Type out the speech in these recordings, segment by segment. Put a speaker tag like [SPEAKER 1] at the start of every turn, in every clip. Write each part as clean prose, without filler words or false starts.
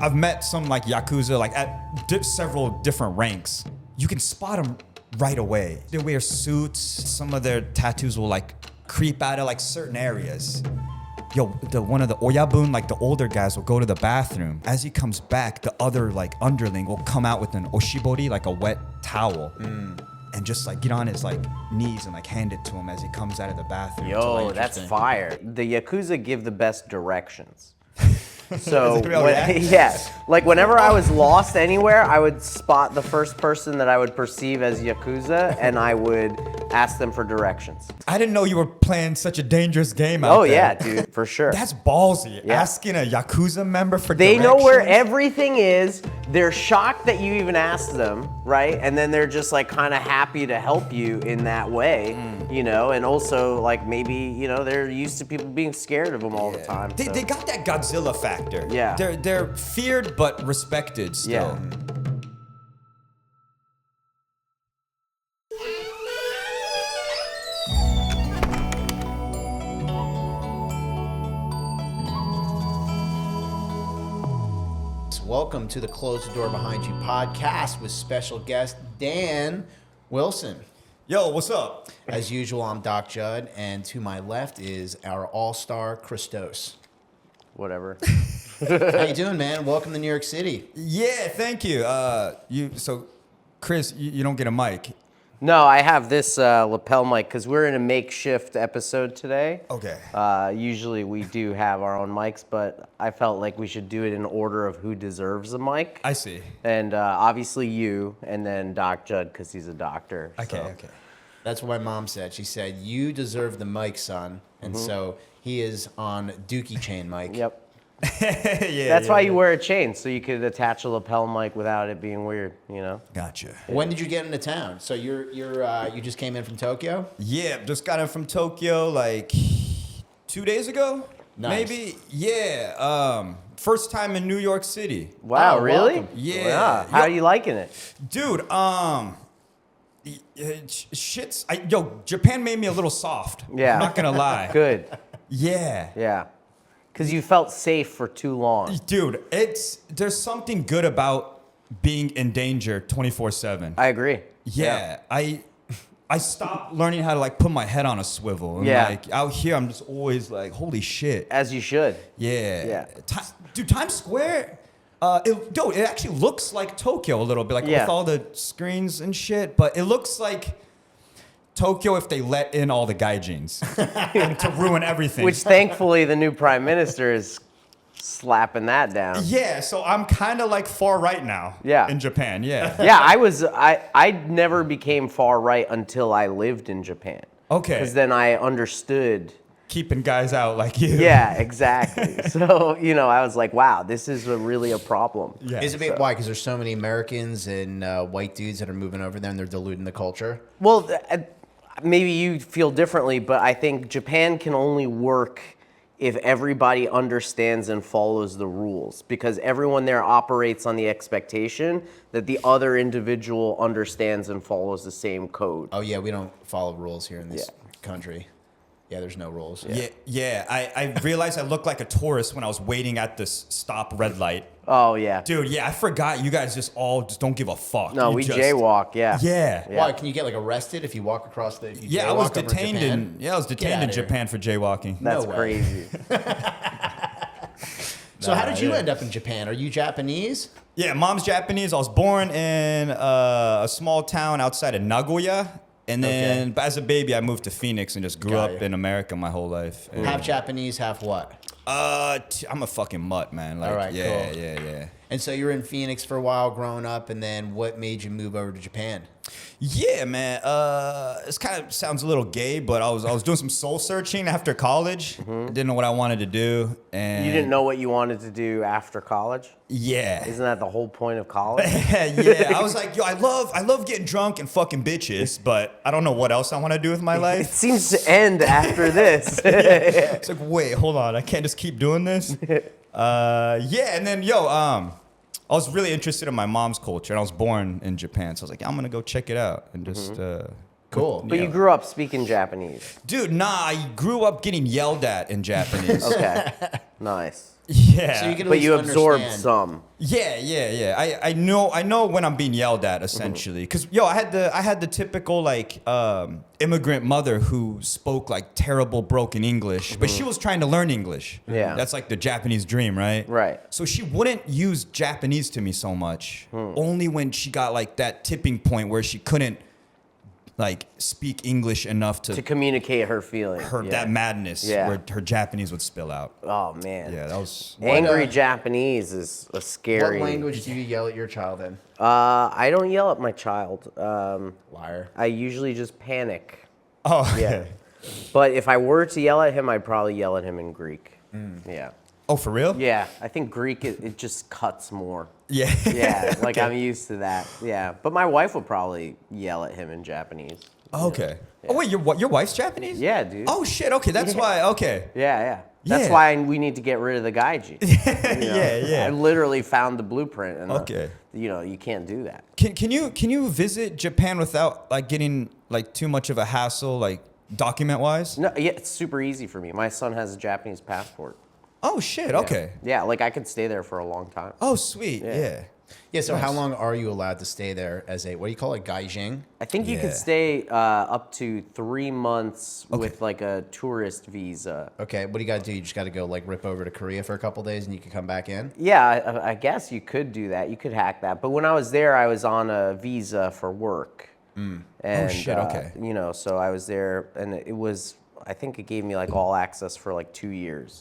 [SPEAKER 1] I've met some like Yakuza like at several different ranks. You can spot them right away. They wear suits. Some of their tattoos will like creep out of like certain areas. Yo, one of the oyabun, like the older guys, will go to the bathroom. As he comes back, the other like underling will come out with an oshibori, like a wet towel, and just like get on his like knees and like hand it to him as he comes out of the bathroom.
[SPEAKER 2] Yo, that's fire. The Yakuza give the best directions. So, like whenever I was lost anywhere, I would spot the first person that I would perceive as Yakuza, and I would ask them for directions.
[SPEAKER 1] I didn't know you were playing such a dangerous game out there.
[SPEAKER 2] Oh yeah, dude, for sure.
[SPEAKER 1] That's ballsy. Yeah. Asking a Yakuza member for
[SPEAKER 2] They
[SPEAKER 1] directions.
[SPEAKER 2] know where everything is. They're shocked that you even asked them, right? And then they're just like kind of happy to help you in that way, you know? And also like maybe, you know, they're used to people being scared of them all the time.
[SPEAKER 1] They got that Godzilla factor.
[SPEAKER 2] Yeah.
[SPEAKER 1] They're feared but respected still.
[SPEAKER 2] Yeah.
[SPEAKER 3] Welcome to the Close the Door Behind You podcast with special guest Dan Wilson.
[SPEAKER 1] Yo, what's up?
[SPEAKER 3] As usual, I'm Doc Jud, and to my left is our all-star ChrisTos.
[SPEAKER 2] Whatever.
[SPEAKER 3] How you doing, man? Welcome to New York City.
[SPEAKER 1] Yeah, thank you. So Chris, you don't get a mic.
[SPEAKER 2] No, I have this lapel mic because we're in a makeshift episode today.
[SPEAKER 1] Okay.
[SPEAKER 2] Usually we do have our own mics, but I felt like we should do it in order of who deserves a mic.
[SPEAKER 1] I see.
[SPEAKER 2] And obviously you, and then Doc Jud because he's a doctor.
[SPEAKER 1] Okay.
[SPEAKER 3] That's what my mom said. She said, you deserve the mic, son. And so he is on Dookie chain mic.
[SPEAKER 2] Yep.
[SPEAKER 1] Yeah.
[SPEAKER 2] That's why you wear a chain, so you could attach a lapel mic without it being weird, you know?
[SPEAKER 1] Gotcha.
[SPEAKER 3] When did you get into town? So you just came in from Tokyo?
[SPEAKER 1] Yeah, just got in from Tokyo like 2 days ago.
[SPEAKER 3] Nice.
[SPEAKER 1] Maybe. Yeah. First time in New York City.
[SPEAKER 2] Wow,
[SPEAKER 3] Oh,
[SPEAKER 2] really?
[SPEAKER 3] welcome.
[SPEAKER 1] Yeah.
[SPEAKER 2] How are you liking it?
[SPEAKER 1] Dude, Japan made me a little soft.
[SPEAKER 2] Yeah.
[SPEAKER 1] I'm not gonna lie.
[SPEAKER 2] Good.
[SPEAKER 1] Yeah.
[SPEAKER 2] Yeah. Because you felt safe for too long.
[SPEAKER 1] Dude, there's something good about being in danger 24/7.
[SPEAKER 2] I agree.
[SPEAKER 1] Yeah. I stopped learning how to like put my head on a swivel. And
[SPEAKER 2] Yeah.
[SPEAKER 1] like out here I'm just always like, holy shit.
[SPEAKER 2] As you should.
[SPEAKER 1] Yeah.
[SPEAKER 2] Yeah.
[SPEAKER 1] Dude, Times Square, it actually looks like Tokyo a little bit, like with all the screens and shit, but it looks like Tokyo if they let in all the Gaijins and to ruin everything.
[SPEAKER 2] Which thankfully the new prime minister is slapping that down.
[SPEAKER 1] Yeah, so I'm kind of like far right now.
[SPEAKER 2] Yeah.
[SPEAKER 1] In Japan, yeah.
[SPEAKER 2] Yeah, I never became far right until I lived in Japan.
[SPEAKER 1] Okay.
[SPEAKER 2] Because then I understood.
[SPEAKER 1] Keeping guys out like you.
[SPEAKER 2] Yeah, exactly. So, you know, I was like, wow, this is really a problem.
[SPEAKER 1] Yeah.
[SPEAKER 3] Is it why? Because there's so many Americans and white dudes that are moving over there and they're diluting the culture?
[SPEAKER 2] Well, maybe you feel differently, but I think Japan can only work if everybody understands and follows the rules, because everyone there operates on the expectation that the other individual understands and follows the same code.
[SPEAKER 3] Oh, yeah, we don't follow rules here in this country. Yeah, there's no rules.
[SPEAKER 1] Yeah. I realized I looked like a tourist when I was waiting at this stop red light.
[SPEAKER 2] Oh, yeah.
[SPEAKER 1] Dude, yeah, I forgot you guys just don't give a fuck.
[SPEAKER 2] No, we jaywalk, yeah.
[SPEAKER 1] Yeah.
[SPEAKER 3] Why? Can you get like arrested if you walk across the?
[SPEAKER 1] Yeah, I was detained in Japan for jaywalking.
[SPEAKER 2] That's
[SPEAKER 3] No way.
[SPEAKER 2] crazy.
[SPEAKER 3] So how did you end up in Japan? Are you Japanese?
[SPEAKER 1] Yeah, mom's Japanese. I was born in a small town outside of Nagoya. And then as a baby, I moved to Phoenix and just grew up in America my whole life. And,
[SPEAKER 3] Half Japanese, half what?
[SPEAKER 1] I'm a fucking mutt, man. Like,
[SPEAKER 3] All right,
[SPEAKER 1] yeah,
[SPEAKER 3] cool.
[SPEAKER 1] yeah.
[SPEAKER 3] And so you were in Phoenix for a while growing up, and then what made you move over to Japan?
[SPEAKER 1] Yeah, man. This kind of sounds a little gay, but I was doing some soul searching after college. I didn't know what I wanted to do, and
[SPEAKER 2] You didn't know what you wanted to do after college?
[SPEAKER 1] Yeah.
[SPEAKER 2] Isn't that the whole point of college?
[SPEAKER 1] Yeah. I was like, yo, I love getting drunk and fucking bitches, but I don't know what else I want to do with my
[SPEAKER 2] It
[SPEAKER 1] life.
[SPEAKER 2] seems to end after this.
[SPEAKER 1] It's like, wait, hold on, I can't just keep doing this. Yeah, and then I was really interested in my mom's culture, and I was born in Japan, so I was like, I'm gonna go check it out and just.
[SPEAKER 3] Cool.
[SPEAKER 2] But you grew up speaking Japanese.
[SPEAKER 1] Dude, nah, I grew up getting yelled at in Japanese.
[SPEAKER 2] Okay. Nice.
[SPEAKER 1] Yeah.
[SPEAKER 3] So you can at
[SPEAKER 2] But
[SPEAKER 3] least
[SPEAKER 2] you absorbed
[SPEAKER 3] understand.
[SPEAKER 2] some.
[SPEAKER 1] Yeah. I know when I'm being yelled at essentially, because I had the typical like immigrant mother who spoke like terrible broken English, but she was trying to learn English.
[SPEAKER 2] Yeah.
[SPEAKER 1] That's like the Japanese dream, right?
[SPEAKER 2] Right.
[SPEAKER 1] So she wouldn't use Japanese to me so much, only when she got like that tipping point where she couldn't like speak English enough
[SPEAKER 2] To
[SPEAKER 1] to
[SPEAKER 2] communicate her feeling.
[SPEAKER 1] her
[SPEAKER 2] Yeah.
[SPEAKER 1] that madness
[SPEAKER 2] Yeah.
[SPEAKER 1] where her Japanese would spill out.
[SPEAKER 2] Oh man.
[SPEAKER 1] Yeah, that was.
[SPEAKER 2] Angry Japanese is a
[SPEAKER 3] What
[SPEAKER 2] scary.
[SPEAKER 3] language do you yell at your child in?
[SPEAKER 2] I don't yell at my child.
[SPEAKER 3] Liar.
[SPEAKER 2] I usually just panic.
[SPEAKER 1] Oh, okay.
[SPEAKER 2] Yeah. But if I were to yell at him, I'd probably yell at him in Greek. Yeah.
[SPEAKER 1] Oh, for real?
[SPEAKER 2] Yeah, I think Greek, it just cuts more.
[SPEAKER 1] Yeah.
[SPEAKER 2] Yeah, like I'm used to that. Yeah, but my wife would probably yell at him in Japanese.
[SPEAKER 1] Okay. Oh wait, your wife's Japanese?
[SPEAKER 2] Yeah, dude.
[SPEAKER 1] Oh shit. Okay, that's why. Okay.
[SPEAKER 2] Yeah. That's
[SPEAKER 1] Yeah.
[SPEAKER 2] why we need to get rid of the Gaijin.
[SPEAKER 1] Yeah.
[SPEAKER 2] I literally found the blueprint, and
[SPEAKER 1] Okay.
[SPEAKER 2] you can't do that.
[SPEAKER 1] Can you visit Japan without like getting like too much of a hassle, like document wise?
[SPEAKER 2] No, yeah, it's super easy for me. My son has a Japanese passport.
[SPEAKER 1] Oh shit.
[SPEAKER 2] Yeah.
[SPEAKER 1] Okay.
[SPEAKER 2] Yeah, like I could stay there for a long time.
[SPEAKER 1] Oh sweet. Yeah.
[SPEAKER 3] Yeah, so how
[SPEAKER 1] Nice.
[SPEAKER 3] long are you allowed to stay there as a, what do you call it, Gaijin?
[SPEAKER 2] I think you
[SPEAKER 1] Yeah.
[SPEAKER 2] could stay up to 3 months with like a tourist visa.
[SPEAKER 3] Okay, what do you got to do? You just got to go like rip over to Korea for a couple days and you can come back in?
[SPEAKER 2] Yeah, I guess you could do that. You could hack that. But when I was there, I was on a visa for work. And,
[SPEAKER 1] shit, okay.
[SPEAKER 2] So I was there, and it was, I think it gave me like all access for like 2 years.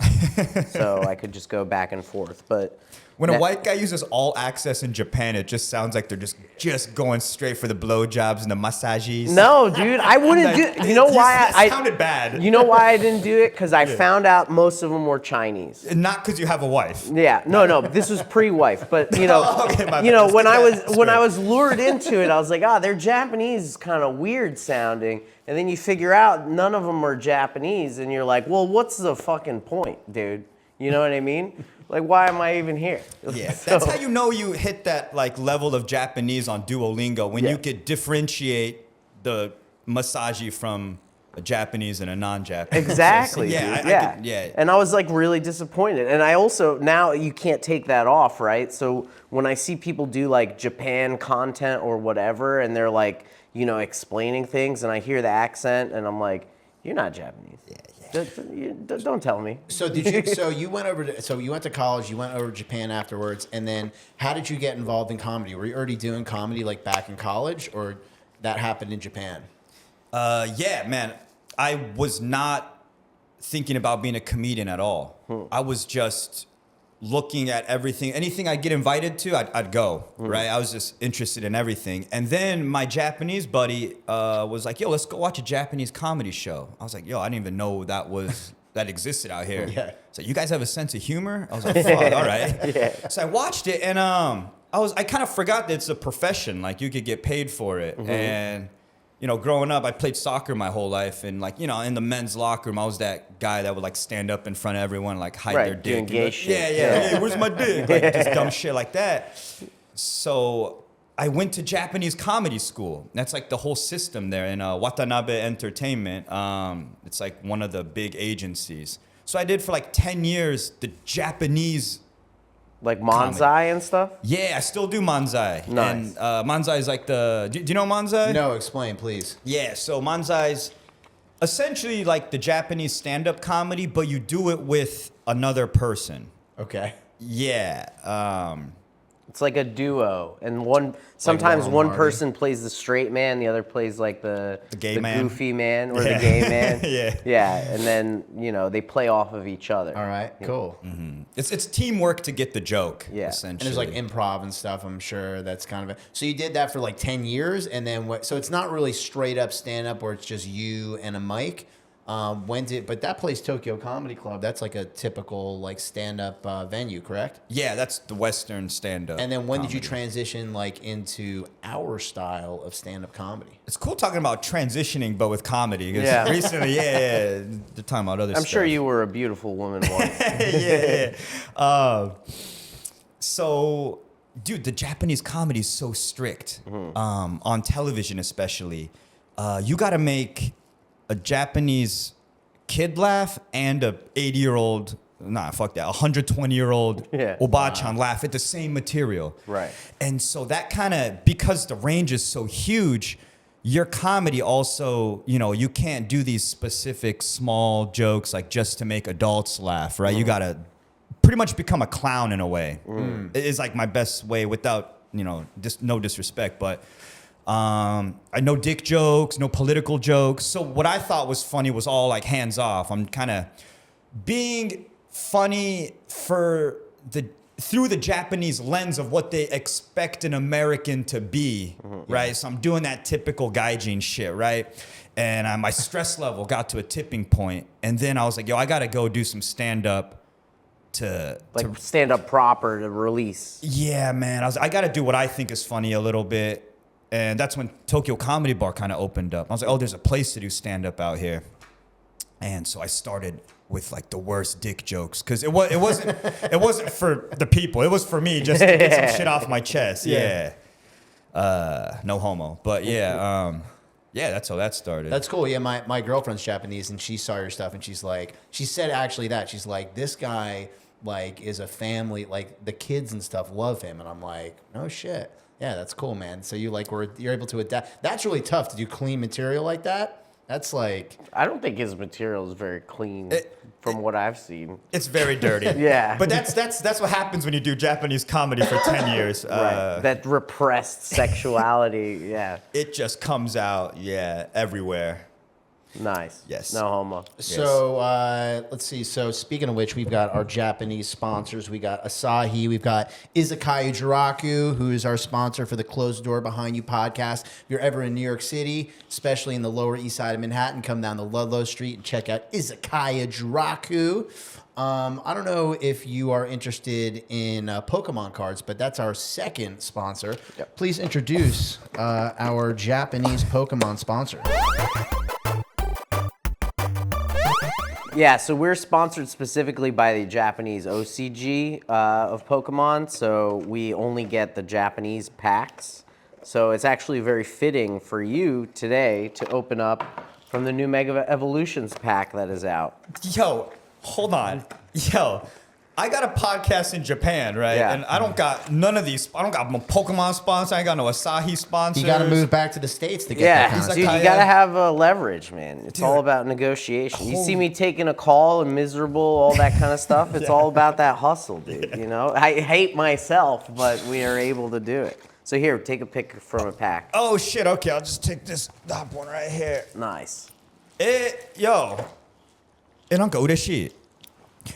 [SPEAKER 2] So I could just go back and forth. But
[SPEAKER 1] When a white guy uses all access in Japan, it just sounds like they're just going straight for the blowjobs and the massages.
[SPEAKER 2] no, dude, I wouldn't do. You know why
[SPEAKER 1] It sounded bad.
[SPEAKER 2] You know why I didn't do it? Because I found out most of them were Chinese.
[SPEAKER 1] Not because you have a wife.
[SPEAKER 2] Yeah, no, this was pre-wife, but you know,
[SPEAKER 1] Okay, my bad.
[SPEAKER 2] when
[SPEAKER 1] That's
[SPEAKER 2] I
[SPEAKER 1] fair.
[SPEAKER 2] was lured into it, I was like, they're Japanese, is kind of weird sounding, and then you figure out none of them are Japanese, and you're like, well, what's the fucking point, dude? You know what I mean? Like, why am I even here?
[SPEAKER 1] Yeah,
[SPEAKER 2] So-
[SPEAKER 1] that's how you know you hit that like level of Japanese on Duolingo when
[SPEAKER 2] Yeah.
[SPEAKER 1] you could differentiate the massage from a Japanese and a non-Japanese.
[SPEAKER 2] Exactly.
[SPEAKER 1] Yeah,
[SPEAKER 2] dude.
[SPEAKER 1] I could, yeah.
[SPEAKER 2] And I was like really disappointed. And I also, now you can't take that off, right? So when I see people do like Japan content or whatever, and they're like, explaining things, and I hear the accent, and I'm like, you're not Japanese. Don't tell me.
[SPEAKER 3] So did you? So you went over to? So you went to college. You went over to Japan afterwards, and then how did you get involved in comedy? Were you already doing comedy like back in college, or that happened in Japan?
[SPEAKER 1] Yeah, man. I was not thinking about being a comedian at all. I was just looking at everything. Anything I'd get invited to, I'd go, right? I was just interested in everything. And then my Japanese buddy was like, yo, let's go watch a Japanese comedy show. I was like, yo, I didn't even know that existed out here.
[SPEAKER 3] Yeah.
[SPEAKER 1] So you guys have a sense of humor? I was like, fuck, all right.
[SPEAKER 2] Yeah.
[SPEAKER 1] So I watched it, and I kind of forgot that it's a profession. Like, you could get paid for it. And growing up, I played soccer my whole life, and in the men's locker room, I was that guy that would like stand up in front of everyone, like hide
[SPEAKER 2] Right,
[SPEAKER 1] their dick.
[SPEAKER 2] doing
[SPEAKER 1] and
[SPEAKER 2] gay
[SPEAKER 1] like,
[SPEAKER 2] shit.
[SPEAKER 1] Yeah. Hey, where's my dick? Like just dumb shit like that. So I went to Japanese comedy school. That's like the whole system there in Watanabe Entertainment. It's like one of the big agencies. So I did for like 10 years the Japanese.
[SPEAKER 2] Like Manzai and stuff?
[SPEAKER 1] Yeah, I still do Manzai.
[SPEAKER 2] Nice.
[SPEAKER 1] And Manzai is like do you know Manzai?
[SPEAKER 3] No, explain, please.
[SPEAKER 1] Yeah, so Manzai's essentially like the Japanese stand-up comedy, but you do it with another person.
[SPEAKER 3] Okay.
[SPEAKER 1] Yeah.
[SPEAKER 2] It's like a duo, and sometimes
[SPEAKER 3] Laurel
[SPEAKER 2] one
[SPEAKER 3] Marty.
[SPEAKER 2] person plays the straight man, the other plays like the
[SPEAKER 1] gay man.
[SPEAKER 2] goofy man, or the gay man.
[SPEAKER 1] Yeah.
[SPEAKER 2] Yeah, and then they play off of each other.
[SPEAKER 3] All right. Cool.
[SPEAKER 1] It's teamwork to get the joke,
[SPEAKER 2] Yeah. And
[SPEAKER 1] essentially.
[SPEAKER 3] And there's like improv and stuff. I'm sure that's kind of it. So you did that for like 10 years, and then what? So it's not really straight up stand up where it's just you and a mic. But that place, Tokyo Comedy Club, that's like a typical like stand up venue, correct?
[SPEAKER 1] Yeah, that's the Western stand-up.
[SPEAKER 3] And then when did you
[SPEAKER 1] comedy.
[SPEAKER 3] transition like into our style of stand up comedy?
[SPEAKER 1] It's cool talking about transitioning, but with comedy. 'Cause
[SPEAKER 2] Yeah.
[SPEAKER 1] recently, they're talking about other
[SPEAKER 2] I'm
[SPEAKER 1] stuff.
[SPEAKER 2] sure you were a beautiful woman once.
[SPEAKER 1] yeah. So, dude, the Japanese comedy is so strict. On television, especially. You got to make a Japanese kid laugh and a 80-year-old nah, fuck that, 120-year-old
[SPEAKER 2] Yeah.
[SPEAKER 1] Obachan laugh at the same material.
[SPEAKER 2] Right.
[SPEAKER 1] And so that kind of, because the range is so huge, your comedy also, you know, you can't do these specific small jokes like just to make adults laugh, right? You gotta pretty much become a clown in a way. It is like my best way without, you know, no disrespect, but I know dick jokes, no political jokes. So what I thought was funny was all like hands off. I'm kind of being funny through the Japanese lens of what they expect an American to be, right? So I'm doing that typical Gaijin shit, right? And my stress level got to a tipping point, and then I was like, yo, I gotta go do some stand up to
[SPEAKER 2] stand up proper to release.
[SPEAKER 1] yeah, man. I got to do what I think is funny a little bit. And that's when Tokyo Comedy Bar kind of opened up. I was like, oh, there's a place to do stand-up out here. And so I started with like the worst dick jokes. Because it wasn't for the people. It was for me just to get some shit off my chest. Yeah. No homo. But yeah, that's how that started.
[SPEAKER 3] That's cool. Yeah, my girlfriend's Japanese, and she saw your stuff, and she said actually that. She's like, this guy, like, is a family, like, the kids and stuff love him. And I'm like, no shit. Yeah, that's cool, man. So you're able to adapt. That's really tough to do clean material like that. That's like...
[SPEAKER 2] I don't think his material is very clean from what I've seen.
[SPEAKER 1] It's very dirty.
[SPEAKER 2] Yeah.
[SPEAKER 1] But that's what happens when you do Japanese comedy for 10 years.
[SPEAKER 2] Right. That repressed sexuality, yeah.
[SPEAKER 1] It just comes out, everywhere.
[SPEAKER 2] Nice.
[SPEAKER 1] Yes.
[SPEAKER 2] No homo.
[SPEAKER 3] So let's see. So speaking of which, we've got our Japanese sponsors. We got Asahi. We've got Izakaya Jiraku, who is our sponsor for the Closed Door Behind You podcast. If you're ever in New York City, especially in the Lower East Side of Manhattan, come down to Ludlow Street and check out Izakaya Jiraku. I don't know if you are interested in Pokemon cards, but that's our second sponsor.
[SPEAKER 2] Yep.
[SPEAKER 3] Please introduce our Japanese Pokemon sponsor.
[SPEAKER 2] Yeah, so we're sponsored specifically by the Japanese OCG of Pokemon, so we only get the Japanese packs. So it's actually very fitting for you today to open up from the new Mega Evolutions pack that is out.
[SPEAKER 1] Yo, hold on. Yo, I got a podcast in Japan, right?
[SPEAKER 2] Yeah.
[SPEAKER 1] And I don't got none of these. I don't got no Pokemon sponsor. I ain't got no Asahi sponsors.
[SPEAKER 3] You got to move back to the States to get that
[SPEAKER 2] Yeah,
[SPEAKER 3] kind of
[SPEAKER 2] dude,
[SPEAKER 3] stuff.
[SPEAKER 2] you gotta have leverage, man. It's all
[SPEAKER 1] Dude.
[SPEAKER 2] about negotiation. You see me taking a call and miserable, all that kind of stuff. It's all about that hustle, dude. You know, I hate myself, but we are able to do it. So here, take a pick from a pack.
[SPEAKER 1] Oh shit. Okay, I'll just take this top one right here.
[SPEAKER 2] Nice.
[SPEAKER 1] Yo. なんか嬉しい。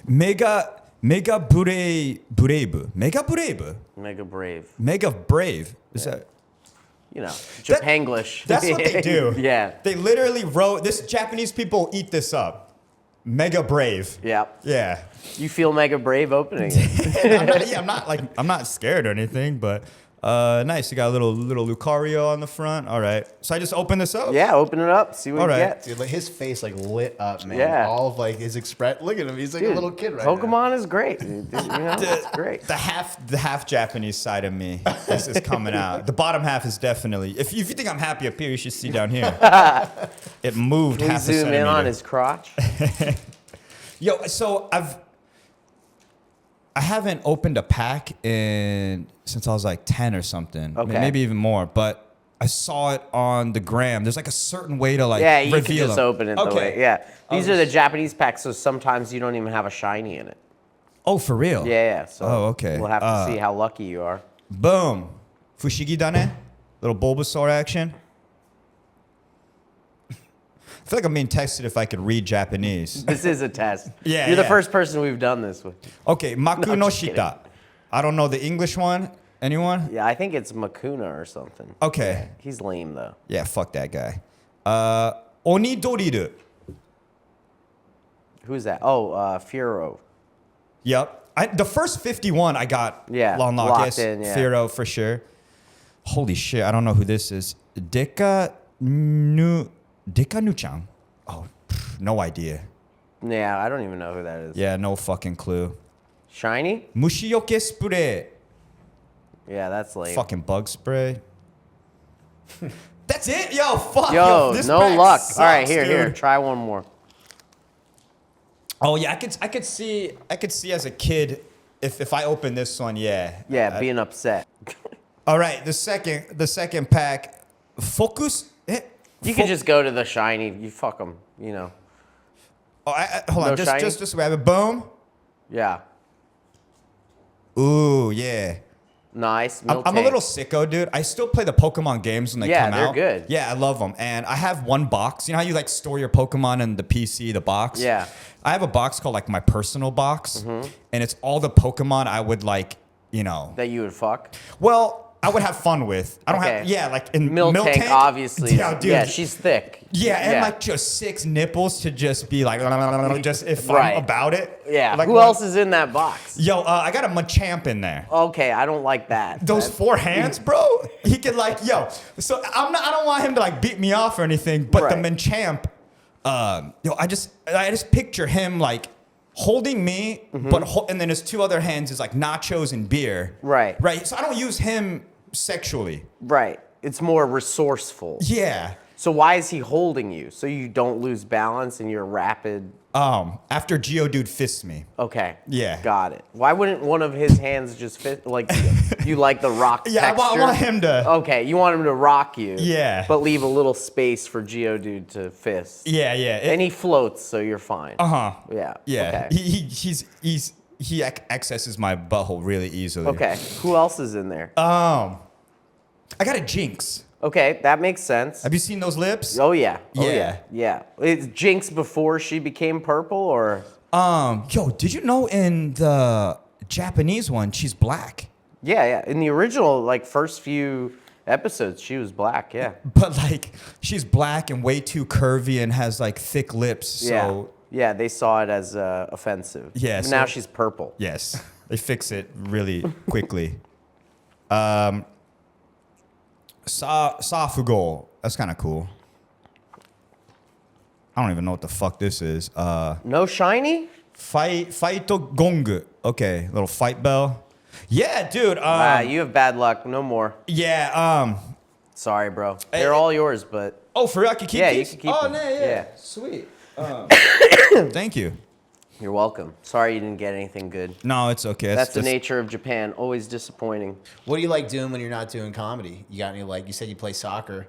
[SPEAKER 1] Mega Brave. Mega Brave?
[SPEAKER 2] Mega Brave.
[SPEAKER 1] Mega Brave. Is that?
[SPEAKER 2] You know, Japanglish.
[SPEAKER 1] That's what they do.
[SPEAKER 2] Yeah.
[SPEAKER 1] They literally wrote this. Japanese people eat this up. Mega Brave.
[SPEAKER 2] Yep.
[SPEAKER 1] Yeah.
[SPEAKER 2] You feel Mega Brave opening it.
[SPEAKER 1] I'm not scared or anything, but nice. You got a little Lucario on the front. All right. So I just open this up.
[SPEAKER 2] Yeah, open it up. See what
[SPEAKER 1] All
[SPEAKER 2] you
[SPEAKER 1] right.
[SPEAKER 2] get.
[SPEAKER 3] Dude, like his face like lit up, man.
[SPEAKER 2] Yeah.
[SPEAKER 3] All of like his express. Look at him. He's like a little kid right now.
[SPEAKER 2] Pokemon is great. Dude. You know, it's great.
[SPEAKER 1] The half Japanese side of me is coming out. The bottom half is definitely. If you think I'm happy up here, you should see down here. It moved
[SPEAKER 2] Can we
[SPEAKER 1] half a
[SPEAKER 2] zoom
[SPEAKER 1] centimeter.
[SPEAKER 2] in on his crotch?
[SPEAKER 1] Yo, so I haven't opened a pack since I was like 10 or something.
[SPEAKER 2] Okay.
[SPEAKER 1] Maybe even more, but I saw it on the gram. There's like a certain way to like
[SPEAKER 2] Yeah, you can
[SPEAKER 1] reveal
[SPEAKER 2] just
[SPEAKER 1] them.
[SPEAKER 2] open it the way. Yeah. These are the Japanese packs, so sometimes you don't even have a shiny in it.
[SPEAKER 1] Oh, for real?
[SPEAKER 2] Yeah. So
[SPEAKER 1] okay.
[SPEAKER 2] we'll have to see how lucky you are.
[SPEAKER 1] Boom. Fushigi dane. Little Bulbasaur action. I feel like I'm being tested if I could read Japanese.
[SPEAKER 2] This is a test.
[SPEAKER 1] Yeah,
[SPEAKER 2] You're the
[SPEAKER 1] yeah.
[SPEAKER 2] first person we've done this with.
[SPEAKER 1] Okay, Maku
[SPEAKER 2] No,
[SPEAKER 1] no
[SPEAKER 2] just kidding.
[SPEAKER 1] Shita. I don't know the English one. Anyone?
[SPEAKER 2] Yeah, I think it's Makuna or something.
[SPEAKER 1] Okay.
[SPEAKER 2] He's lame though.
[SPEAKER 1] Yeah, fuck that guy. Oni Doriru.
[SPEAKER 2] Who's that? Oh, Furo.
[SPEAKER 1] Yep. The first 51 I got
[SPEAKER 2] Locked
[SPEAKER 1] Yes,
[SPEAKER 2] in, yeah.
[SPEAKER 1] Firo for sure. Holy shit, I don't know who this is. Deka Nu-chan? Oh, no idea.
[SPEAKER 2] Yeah, I don't even know who that is.
[SPEAKER 1] Yeah, no fucking clue.
[SPEAKER 2] Shiny?
[SPEAKER 1] Mushiyoke spray.
[SPEAKER 2] Yeah, that's lame.
[SPEAKER 1] Fucking bug spray. That's it? Yo, fuck.
[SPEAKER 2] Yo,
[SPEAKER 1] this
[SPEAKER 2] no
[SPEAKER 1] pack
[SPEAKER 2] luck.
[SPEAKER 1] sucks,
[SPEAKER 2] All right, here.
[SPEAKER 1] dude.
[SPEAKER 2] Try one more.
[SPEAKER 1] Oh yeah, I could see as a kid if I open this one, yeah.
[SPEAKER 2] Yeah, being upset.
[SPEAKER 1] All right, the second pack, Focus.
[SPEAKER 2] You could just go to the shiny. You fuck them, you know.
[SPEAKER 1] Oh, hold on,
[SPEAKER 2] No shiny?
[SPEAKER 1] just grab it. Boom.
[SPEAKER 2] Yeah.
[SPEAKER 1] Ooh, yeah.
[SPEAKER 2] Nice.
[SPEAKER 1] I'm a little sicko, dude. I still play the Pokemon games when they come out.
[SPEAKER 2] Yeah, they're good.
[SPEAKER 1] Yeah, I love them. And I have one box. You know how you like store your Pokemon in the PC, the box?
[SPEAKER 2] Yeah.
[SPEAKER 1] I have a box called like my personal box. And it's all the Pokemon I would like, you know.
[SPEAKER 2] That you would fuck.
[SPEAKER 1] Well, I would have fun with. I don't
[SPEAKER 2] Okay.
[SPEAKER 1] have, yeah, like in
[SPEAKER 2] Miltank, obviously.
[SPEAKER 1] Yeah, dude.
[SPEAKER 2] Yeah, she's thick.
[SPEAKER 1] Yeah, and like just 6 nipples to just be like, just if
[SPEAKER 2] Right.
[SPEAKER 1] I'm about it.
[SPEAKER 2] Yeah.
[SPEAKER 1] Like,
[SPEAKER 2] Who else is in that box?
[SPEAKER 1] Yo, I got a Machamp in there.
[SPEAKER 2] Okay, I don't like that.
[SPEAKER 1] Those 4 hands, bro. He could like, yo. So I don't want him to like beat me off or anything. But the
[SPEAKER 2] Right.
[SPEAKER 1] Machamp, yo, I just picture him like holding me, and then his 2 other hands is like nachos and beer.
[SPEAKER 2] Right.
[SPEAKER 1] Right. So I don't use him sexually.
[SPEAKER 2] Right. It's more resourceful.
[SPEAKER 1] Yeah.
[SPEAKER 2] So why is he holding you? So you don't lose balance and you're rapid.
[SPEAKER 1] After Geodude fists me.
[SPEAKER 2] Okay.
[SPEAKER 1] Yeah.
[SPEAKER 2] Got it. Why wouldn't one of his hands just fit? Like, you like the rock
[SPEAKER 1] Yeah,
[SPEAKER 2] texture?
[SPEAKER 1] I want him to.
[SPEAKER 2] Okay, you want him to rock you.
[SPEAKER 1] Yeah.
[SPEAKER 2] But leave a little space for Geodude to fist.
[SPEAKER 1] Yeah, yeah.
[SPEAKER 2] And he floats, so you're fine. Yeah.
[SPEAKER 1] Yeah.
[SPEAKER 2] Okay.
[SPEAKER 1] He accesses my butthole really easily.
[SPEAKER 2] Okay. Who else is in there?
[SPEAKER 1] I got a Jinx.
[SPEAKER 2] Okay, that makes sense.
[SPEAKER 1] Have you seen those lips?
[SPEAKER 2] Oh yeah. Oh,
[SPEAKER 1] Yeah.
[SPEAKER 2] Yeah. It's Jinx before she became purple, or?
[SPEAKER 1] Yo, did you know in the Japanese one she's black?
[SPEAKER 2] Yeah. In the original, like first few episodes, she was black. Yeah.
[SPEAKER 1] But like she's black and way too curvy and has like thick lips. So
[SPEAKER 2] Yeah, they saw it as offensive.
[SPEAKER 1] Yeah,
[SPEAKER 2] But now
[SPEAKER 1] so-
[SPEAKER 2] she's purple.
[SPEAKER 1] yes, they fix it really quickly. Safugo, that's kind of cool. I don't even know what the fuck this is.
[SPEAKER 2] No shiny?
[SPEAKER 1] Fighto Gong. Okay, little fight bell. Yeah, dude.
[SPEAKER 2] You have bad luck. No more.
[SPEAKER 1] Yeah.
[SPEAKER 2] Sorry, bro. They're all yours, but
[SPEAKER 1] Oh, for real? I can keep
[SPEAKER 2] Yeah,
[SPEAKER 1] these?
[SPEAKER 2] you can keep
[SPEAKER 1] Oh,
[SPEAKER 2] them.
[SPEAKER 1] no, yeah.
[SPEAKER 2] Yeah.
[SPEAKER 1] Sweet. Thank you.
[SPEAKER 2] you're welcome. Sorry you didn't get anything good.
[SPEAKER 1] No, it's okay.
[SPEAKER 2] That's the nature of Japan. Always disappointing.
[SPEAKER 3] What do you like doing when you're not doing comedy? You got any, like, you said you play soccer.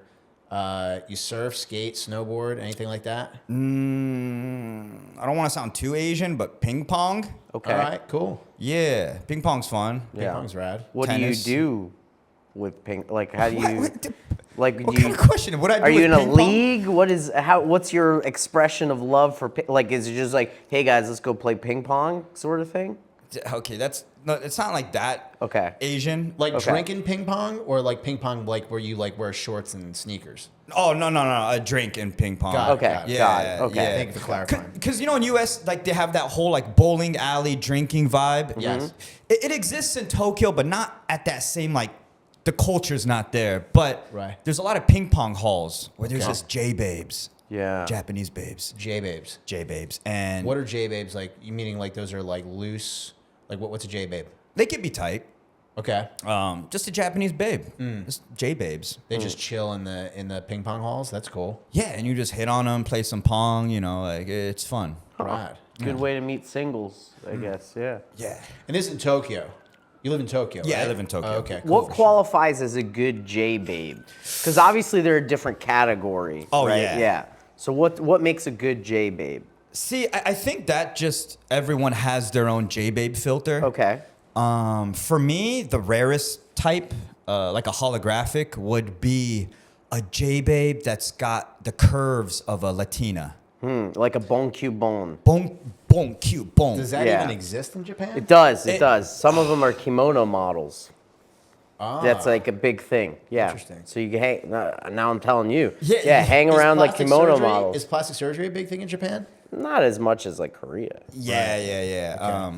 [SPEAKER 3] You surf, skate, snowboard, anything like that?
[SPEAKER 1] I don't want to sound too Asian, but ping pong.
[SPEAKER 2] Okay.
[SPEAKER 3] All right, cool.
[SPEAKER 1] Yeah, ping pong's fun.
[SPEAKER 3] Ping
[SPEAKER 2] Yeah.
[SPEAKER 3] pong's rad.
[SPEAKER 2] What
[SPEAKER 1] Tennis.
[SPEAKER 2] do you do with ping? Like, how do you? Like,
[SPEAKER 1] What
[SPEAKER 2] do
[SPEAKER 1] kind
[SPEAKER 2] you?
[SPEAKER 1] of question? What I do
[SPEAKER 2] Are you
[SPEAKER 1] with
[SPEAKER 2] in a
[SPEAKER 1] ping pong?
[SPEAKER 2] league? What's your expression of love for? Like, is it just like, hey guys, let's go play ping pong, sort of thing?
[SPEAKER 1] Okay, it's not like that.
[SPEAKER 2] Okay.
[SPEAKER 1] Asian.
[SPEAKER 3] Like
[SPEAKER 2] Okay.
[SPEAKER 3] drinking ping pong, or like ping pong, like where you like wear shorts and sneakers?
[SPEAKER 1] Oh no, a drink in ping pong.
[SPEAKER 3] Got it,
[SPEAKER 2] Okay.
[SPEAKER 3] got it.
[SPEAKER 1] Yeah,
[SPEAKER 2] Got it. Okay.
[SPEAKER 1] yeah.
[SPEAKER 3] Thank you for clarifying.
[SPEAKER 1] Because you know in U.S. like they have that whole like bowling alley drinking vibe.
[SPEAKER 3] Yes.
[SPEAKER 1] It exists in Tokyo, but not at that same like the culture's not there. But
[SPEAKER 3] Right.
[SPEAKER 1] there's a lot of ping pong halls where there's
[SPEAKER 3] Okay.
[SPEAKER 1] just J babes,
[SPEAKER 2] Yeah.
[SPEAKER 1] Japanese babes,
[SPEAKER 3] J-babes.
[SPEAKER 1] J babes, and
[SPEAKER 3] What are J-babes like? You meaning like those are like loose? Like what's a J-babe?
[SPEAKER 1] they could be tight.
[SPEAKER 3] Okay.
[SPEAKER 1] Just a Japanese babe, just J babes.
[SPEAKER 3] They just chill in the ping pong halls. That's cool.
[SPEAKER 1] Yeah, and you just hit on them, play some pong. You know, like it's fun.
[SPEAKER 3] Rad.
[SPEAKER 2] Good way to meet singles, I guess. Yeah.
[SPEAKER 1] Yeah.
[SPEAKER 3] And this is in Tokyo. You live in Tokyo,
[SPEAKER 1] Yeah, I
[SPEAKER 3] right?
[SPEAKER 1] live in Tokyo.
[SPEAKER 3] Oh, okay. Cool.
[SPEAKER 2] What qualifies as a good J babe? Because obviously they're a different category.
[SPEAKER 1] Oh,
[SPEAKER 2] right?
[SPEAKER 1] yeah.
[SPEAKER 2] Yeah. So what makes a good J babe?
[SPEAKER 1] See, I think that just everyone has their own J babe filter.
[SPEAKER 2] Okay.
[SPEAKER 1] For me, the rarest type, like a holographic, would be a J babe that's got the curves of a Latina.
[SPEAKER 2] Like a bon cute bon.
[SPEAKER 1] Bon, cute, bon.
[SPEAKER 3] Does that
[SPEAKER 2] Yeah.
[SPEAKER 3] even exist in Japan?
[SPEAKER 2] It does. It
[SPEAKER 1] It-
[SPEAKER 2] does. Some of them are kimono models.
[SPEAKER 3] Ah.
[SPEAKER 2] That's like a big thing. Yeah.
[SPEAKER 3] Interesting.
[SPEAKER 2] So you can hang. Now I'm telling you.
[SPEAKER 1] Yeah,
[SPEAKER 2] Yeah. Hang
[SPEAKER 3] Is
[SPEAKER 2] around like
[SPEAKER 3] plastic
[SPEAKER 2] kimono
[SPEAKER 3] surgery-
[SPEAKER 2] models.
[SPEAKER 3] Is plastic surgery a big thing in Japan?
[SPEAKER 2] Not as much as like Korea.
[SPEAKER 1] Yeah.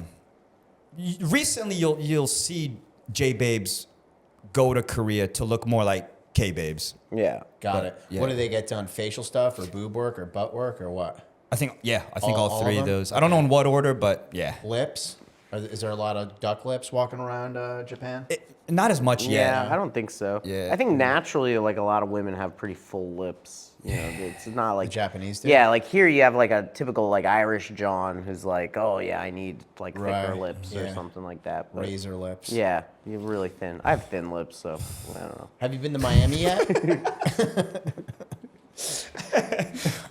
[SPEAKER 1] Recently, you'll see J babes go to Korea to look more like K babes.
[SPEAKER 2] Yeah.
[SPEAKER 3] Got it.
[SPEAKER 1] yeah.
[SPEAKER 3] What do they get done? Facial stuff or boob work or butt work or what?
[SPEAKER 1] I think
[SPEAKER 3] All
[SPEAKER 1] all three
[SPEAKER 3] of
[SPEAKER 1] of
[SPEAKER 3] them?
[SPEAKER 1] those. I don't know in what order, but yeah.
[SPEAKER 3] Lips? Is there a lot of duck lips walking around Japan?
[SPEAKER 1] Not as much yet.
[SPEAKER 2] Yeah, I don't think so.
[SPEAKER 1] Yeah.
[SPEAKER 2] I think naturally, like a lot of women have pretty full lips. You know, it's not like
[SPEAKER 3] The Japanese do?
[SPEAKER 2] Yeah, like here you have like a typical like Irish John who's like, oh yeah, I need like thicker
[SPEAKER 3] Right,
[SPEAKER 2] lips or
[SPEAKER 3] yeah.
[SPEAKER 2] something like that. But
[SPEAKER 3] Razor lips.
[SPEAKER 2] yeah, you're really thin. I have thin lips, so I don't know.
[SPEAKER 3] Have you been to Miami yet?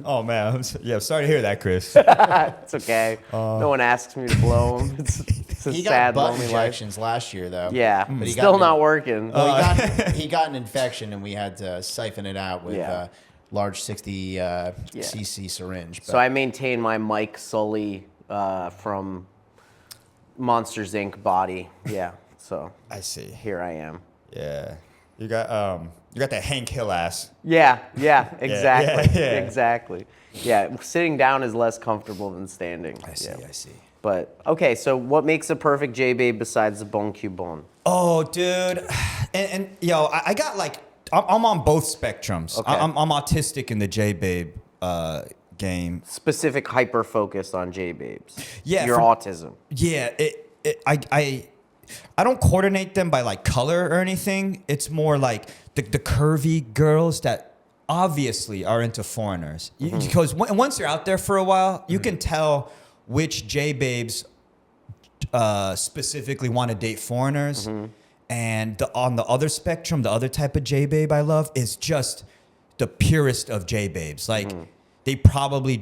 [SPEAKER 1] Oh man, I'm sorry to hear that, Chris.
[SPEAKER 2] It's okay. No one asks me to blow them. It's a
[SPEAKER 3] He got
[SPEAKER 2] sad,
[SPEAKER 3] butt
[SPEAKER 2] lonely life.
[SPEAKER 3] injections last year, though.
[SPEAKER 2] Yeah,
[SPEAKER 3] But he
[SPEAKER 2] still
[SPEAKER 3] got
[SPEAKER 2] not working.
[SPEAKER 3] Well, he got an infection, and we had to siphon it out with
[SPEAKER 2] Yeah.
[SPEAKER 3] a large 60 cc syringe.
[SPEAKER 2] So I maintain my Mike Sully from Monsters Inc. body. Yeah. So
[SPEAKER 1] I see.
[SPEAKER 2] here I am.
[SPEAKER 1] Yeah, you got that Hank Hill ass.
[SPEAKER 2] Yeah. Exactly.
[SPEAKER 1] yeah.
[SPEAKER 2] Exactly. Yeah. Sitting down is less comfortable than standing.
[SPEAKER 1] I see.
[SPEAKER 2] Yeah.
[SPEAKER 1] I see.
[SPEAKER 2] But okay. So what makes a perfect J-Babe besides the bon cubon?
[SPEAKER 1] Oh, dude, and yo, I got like I'm on both spectrums.
[SPEAKER 2] Okay.
[SPEAKER 1] I'm autistic in the J-Babe game.
[SPEAKER 2] Specific hyper focused on J-Babes.
[SPEAKER 1] Yeah,
[SPEAKER 2] Your
[SPEAKER 1] from-
[SPEAKER 2] autism.
[SPEAKER 1] Yeah, I don't coordinate them by like color or anything. It's more like the curvy girls that obviously are into foreigners. Because once you're out there for a while, you can tell which J-Babes specifically want to date foreigners. And on the other spectrum, the other type of J-Babe I love is just the purest of J-Babes. Like, they probably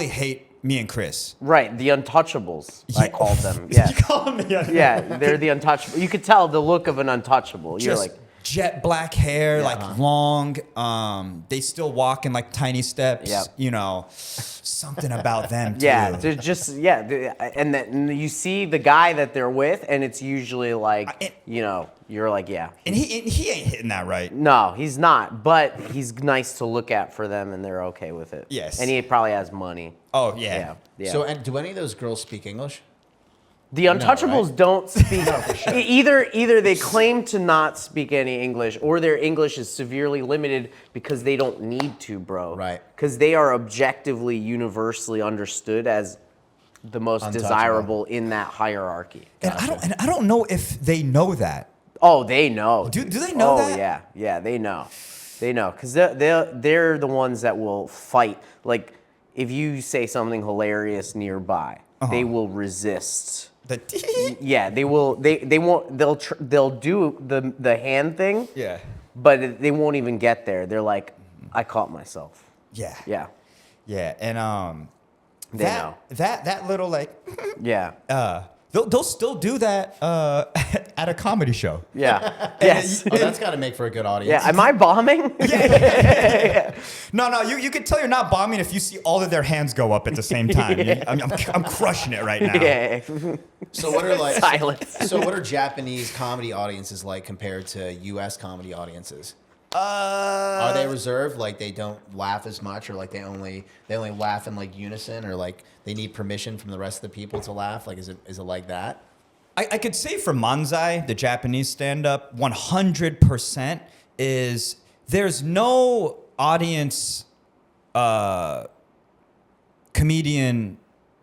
[SPEAKER 1] hate me and Chris.
[SPEAKER 2] Right, the untouchables, I
[SPEAKER 1] Yeah.
[SPEAKER 2] called them. Yeah.
[SPEAKER 1] You call me
[SPEAKER 2] Yeah, they're the untouchable. You could tell the look of an untouchable. You're
[SPEAKER 1] just
[SPEAKER 2] like,
[SPEAKER 1] jet black hair, like long. They still walk in like tiny steps.
[SPEAKER 2] Yep.
[SPEAKER 1] You know, something about them too.
[SPEAKER 2] yeah, they're just, and then you see the guy that they're with, and it's usually like, you're like, yeah.
[SPEAKER 1] And he ain't hitting that right.
[SPEAKER 2] No, he's not, but he's nice to look at for them, and they're okay with it.
[SPEAKER 1] Yes.
[SPEAKER 2] And he probably has money.
[SPEAKER 1] Oh yeah.
[SPEAKER 2] Yeah.
[SPEAKER 3] So, and do any of those girls speak English?
[SPEAKER 2] The untouchables
[SPEAKER 3] right?
[SPEAKER 2] don't speak. Either they claim to not speak any English, or their English is severely limited because they don't need to, bro.
[SPEAKER 3] Right.
[SPEAKER 2] Because they are objectively, universally understood as the most
[SPEAKER 3] Untouchable.
[SPEAKER 2] desirable in that hierarchy.
[SPEAKER 1] And I don't know if they know that.
[SPEAKER 2] Oh, they know.
[SPEAKER 1] Do they know that?
[SPEAKER 2] Yeah, they know. They know because they're the ones that will fight. Like if you say something hilarious nearby, they will resist. Yeah, they will. They won't. They'll do the hand thing.
[SPEAKER 1] Yeah.
[SPEAKER 2] But they won't even get there. They're like, I caught myself.
[SPEAKER 1] Yeah.
[SPEAKER 2] Yeah.
[SPEAKER 1] Yeah. And
[SPEAKER 2] They know.
[SPEAKER 1] that little like
[SPEAKER 2] Yeah.
[SPEAKER 1] they'll still do that at a comedy show.
[SPEAKER 2] Yeah. Yes.
[SPEAKER 3] Oh, that's got to make for a good audience.
[SPEAKER 2] Yeah. Am I bombing?
[SPEAKER 1] No, you can tell you're not bombing if you see all of their hands go up at the same time. I'm crushing it right now.
[SPEAKER 2] Yeah.
[SPEAKER 3] So what are like
[SPEAKER 2] Silence.
[SPEAKER 3] So what are Japanese comedy audiences like compared to U.S. comedy audiences? Are they reserved? Like they don't laugh as much, or like they only laugh in like unison, or like they need permission from the rest of the people to laugh? Like is it like that?
[SPEAKER 1] I could say for Manzai, the Japanese stand-up, 100% is there's no audience comedian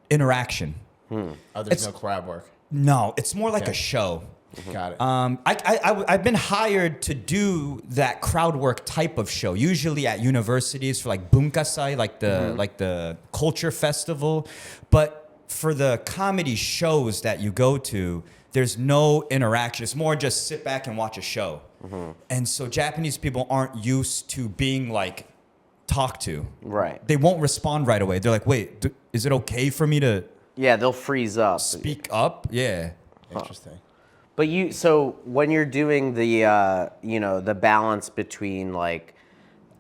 [SPEAKER 1] interaction.
[SPEAKER 3] Oh, there's no crowd work.
[SPEAKER 1] No, it's more like
[SPEAKER 3] Okay.
[SPEAKER 1] a show.
[SPEAKER 3] Got it.
[SPEAKER 1] I've been hired to do that crowd work type of show, usually at universities for like bunkasai, like the culture festival. But for the comedy shows that you go to, there's no interaction. It's more just sit back and watch a show. And so Japanese people aren't used to being like talked to.
[SPEAKER 2] Right.
[SPEAKER 1] They won't respond right away. They're like, wait, is it okay for me to
[SPEAKER 2] Yeah, they'll freeze up.
[SPEAKER 1] speak up? Yeah.
[SPEAKER 3] Interesting.
[SPEAKER 2] But so when you're doing the the balance between like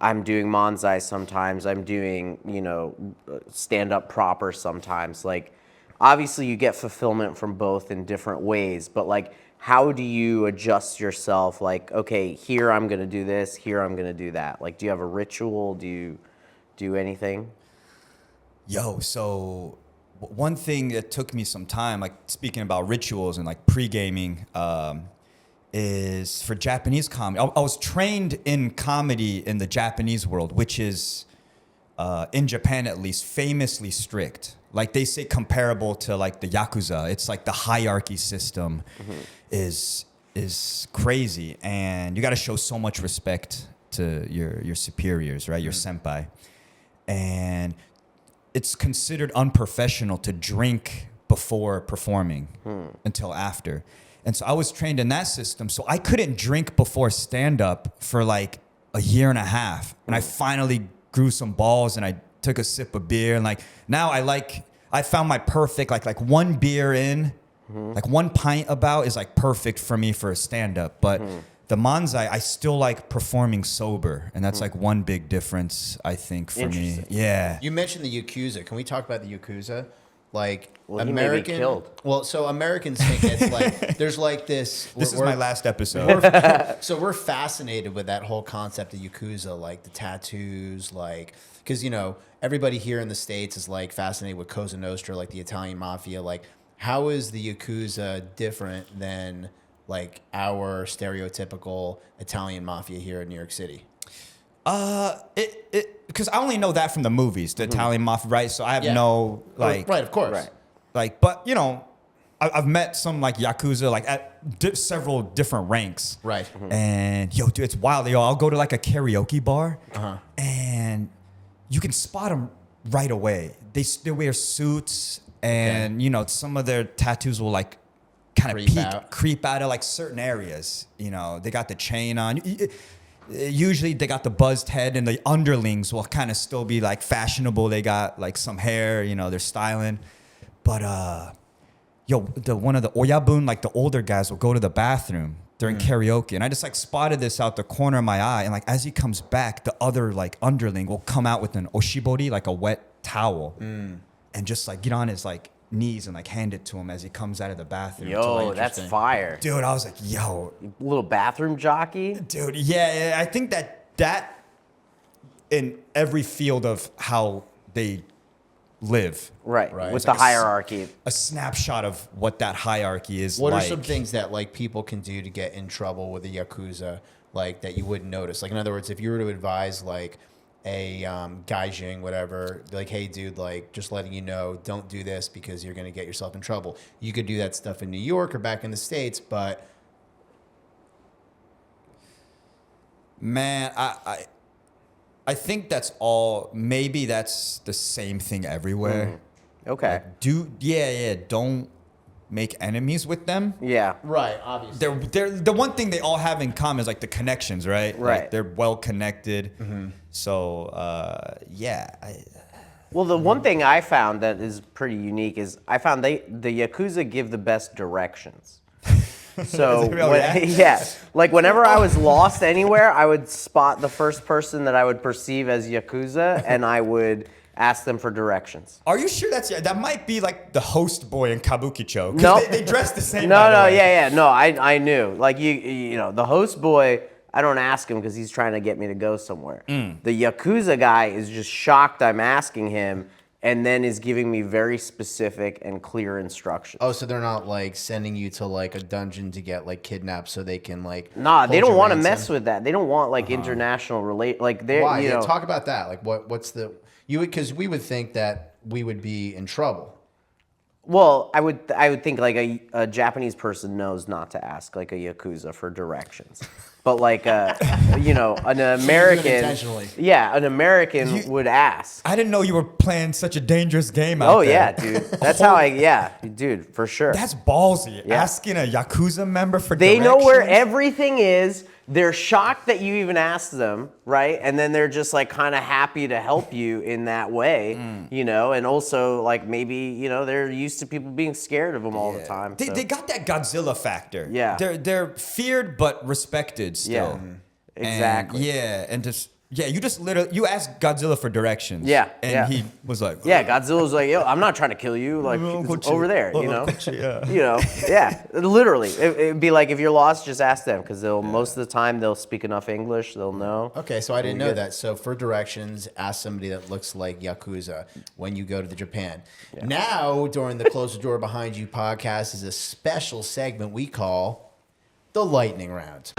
[SPEAKER 2] I'm doing Manzai sometimes, I'm doing stand up proper sometimes. Like obviously you get fulfillment from both in different ways, but like how do you adjust yourself? Like okay, here I'm gonna do this, here I'm gonna do that. Like do you have a ritual? Do you do anything?
[SPEAKER 1] Yo, so one thing that took me some time, like speaking about rituals and like pre-gaming, is for Japanese comedy. I was trained in comedy in the Japanese world, which is, in Japan at least, famously strict. Like they say comparable to like the Yakuza. It's like the hierarchy system is is crazy, and you got to show so much respect to your superiors, right? Your senpai, and it's considered unprofessional to drink before performing until after. And so I was trained in that system, so I couldn't drink before stand-up for like a year and a half, and I finally grew some balls, and I took a sip of beer, and like now I found my perfect like one beer in, like 1 pint about is like perfect for me for a stand-up. But the Manzai, I still like performing sober, and that's like one big difference I think for me. Yeah.
[SPEAKER 3] You mentioned the Yakuza. Can we talk about the Yakuza? Like
[SPEAKER 2] Well, he may be killed.
[SPEAKER 3] Well, so Americans think it's like there's like this.
[SPEAKER 1] This is my last episode.
[SPEAKER 3] So we're fascinated with that whole concept of Yakuza, like the tattoos, like because everybody here in the States is like fascinated with Cosa Nostra, like the Italian mafia. Like, how is the Yakuza different than like our stereotypical Italian mafia here in New York City?
[SPEAKER 1] Because I only know that from the movies, the Italian mafia, right? So I have no like,
[SPEAKER 3] right, of course,
[SPEAKER 2] Right.
[SPEAKER 1] like, but I've met some like Yakuza like at several different ranks,
[SPEAKER 3] right?
[SPEAKER 1] And yo, dude, it's wild. Yo, I'll go to like a karaoke bar, and you can spot them right away. They wear suits, and some of their tattoos will like kind of creep out of like certain areas. They got the chain on. Usually they got the buzzed head, and the underlings will kind of still be like fashionable. They got like some hair, they're styling. But one of the oyabun, like the older guys, will go to the bathroom during karaoke, and I just like spotted this out the corner of my eye, and like as he comes back, the other like underling will come out with an oshibori, like a wet towel, and just like get on his like knees and like hand it to him as he comes out of the bathroom.
[SPEAKER 2] Yo, that's fire.
[SPEAKER 1] Dude, I was like, yo.
[SPEAKER 2] Little bathroom jockey?
[SPEAKER 1] Dude, yeah, I think that in every field of how they live.
[SPEAKER 2] Right.
[SPEAKER 3] Right.
[SPEAKER 2] With
[SPEAKER 1] It's
[SPEAKER 2] the
[SPEAKER 1] like
[SPEAKER 2] hierarchy.
[SPEAKER 1] A snapshot of what that hierarchy is
[SPEAKER 3] What
[SPEAKER 1] like.
[SPEAKER 3] are some things that like people can do to get in trouble with the Yakuza, like that you wouldn't notice? Like, in other words, if you were to advise like a Gaijin, whatever, be like, hey, dude, like, just letting you know, don't do this because you're going to get yourself in trouble. You could do that stuff in New York or back in the States, but...
[SPEAKER 1] Man, I think that's all, maybe that's the same thing everywhere.
[SPEAKER 2] Okay.
[SPEAKER 1] Like, don't make enemies with them.
[SPEAKER 2] Yeah.
[SPEAKER 3] Right, obviously.
[SPEAKER 1] They're the one thing they all have in common is like the connections, right?
[SPEAKER 2] Right.
[SPEAKER 1] Like, they're well connected. So
[SPEAKER 2] Well, the one thing I found that is pretty unique is I found the Yakuza give the best directions. So, like whenever I was lost anywhere, I would spot the first person that I would perceive as Yakuza, and I would ask them for directions.
[SPEAKER 1] Are you sure that might be like the host boy in Kabukicho?
[SPEAKER 2] No.
[SPEAKER 1] They dress the same.
[SPEAKER 2] No,
[SPEAKER 1] by the way.
[SPEAKER 2] yeah. No, I knew. Like the host boy, I don't ask him because he's trying to get me to go somewhere. The Yakuza guy is just shocked I'm asking him, and then is giving me very specific and clear instructions.
[SPEAKER 3] Oh, so they're not like sending you to like a dungeon to get like kidnapped so they can like...
[SPEAKER 2] Nah, they
[SPEAKER 3] hold
[SPEAKER 2] don't
[SPEAKER 3] your
[SPEAKER 2] want to
[SPEAKER 3] ransom?
[SPEAKER 2] mess with that. They don't want like international like they're
[SPEAKER 3] Why?
[SPEAKER 2] you know.
[SPEAKER 3] Talk about that. Like, what's the... Because we would think that we would be in trouble.
[SPEAKER 2] Well, I would think like a Japanese person knows not to ask like a Yakuza for directions. But like an American,
[SPEAKER 3] intentionally.
[SPEAKER 2] Yeah, an American would ask.
[SPEAKER 1] I didn't know you were playing such a dangerous game out there.
[SPEAKER 2] Oh yeah, dude. That's how dude, for sure.
[SPEAKER 1] That's ballsy.
[SPEAKER 2] Yeah.
[SPEAKER 1] Asking a Yakuza member for
[SPEAKER 2] They
[SPEAKER 1] directions.
[SPEAKER 2] know where everything is. They're shocked that you even asked them, right? And then they're just like kind of happy to help you in that way, and also like maybe, they're used to people being scared of them all the time.
[SPEAKER 1] They got that Godzilla factor.
[SPEAKER 2] Yeah.
[SPEAKER 1] They're feared but respected still.
[SPEAKER 2] Yeah, exactly.
[SPEAKER 1] You just literally you asked Godzilla for directions.
[SPEAKER 2] Yeah,
[SPEAKER 1] And
[SPEAKER 2] yeah.
[SPEAKER 1] he was like,
[SPEAKER 2] Yeah, Godzilla's like, yo, I'm not trying to kill you. Like, it's over there, literally. It'd be like, if you're lost, just ask them, because most of the time they'll speak enough English, they'll know.
[SPEAKER 3] Okay, so I didn't know that. So for directions, ask somebody that looks like Yakuza when you go to the Japan. Yeah. Now, during the Close the Door Behind You podcast is a special segment we call the Lightning Round.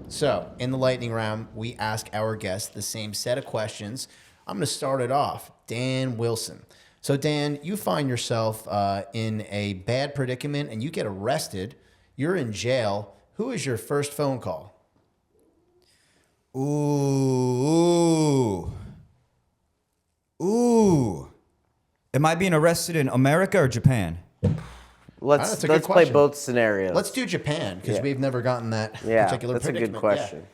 [SPEAKER 3] So, in the lightning round, we ask our guests the same set of questions. I'm going to start it off. Dan Wilson. So Dan, you find yourself in a bad predicament and you get arrested. You're in jail. Who is your first phone call?
[SPEAKER 1] Ooh. Am I being arrested in America or Japan?
[SPEAKER 2] Let's
[SPEAKER 3] That's a good
[SPEAKER 2] play
[SPEAKER 3] question.
[SPEAKER 2] both scenarios.
[SPEAKER 3] Let's do Japan because
[SPEAKER 2] Yeah.
[SPEAKER 3] we've never gotten that
[SPEAKER 2] Yeah,
[SPEAKER 3] particular
[SPEAKER 2] that's a
[SPEAKER 3] predicament.
[SPEAKER 2] good question.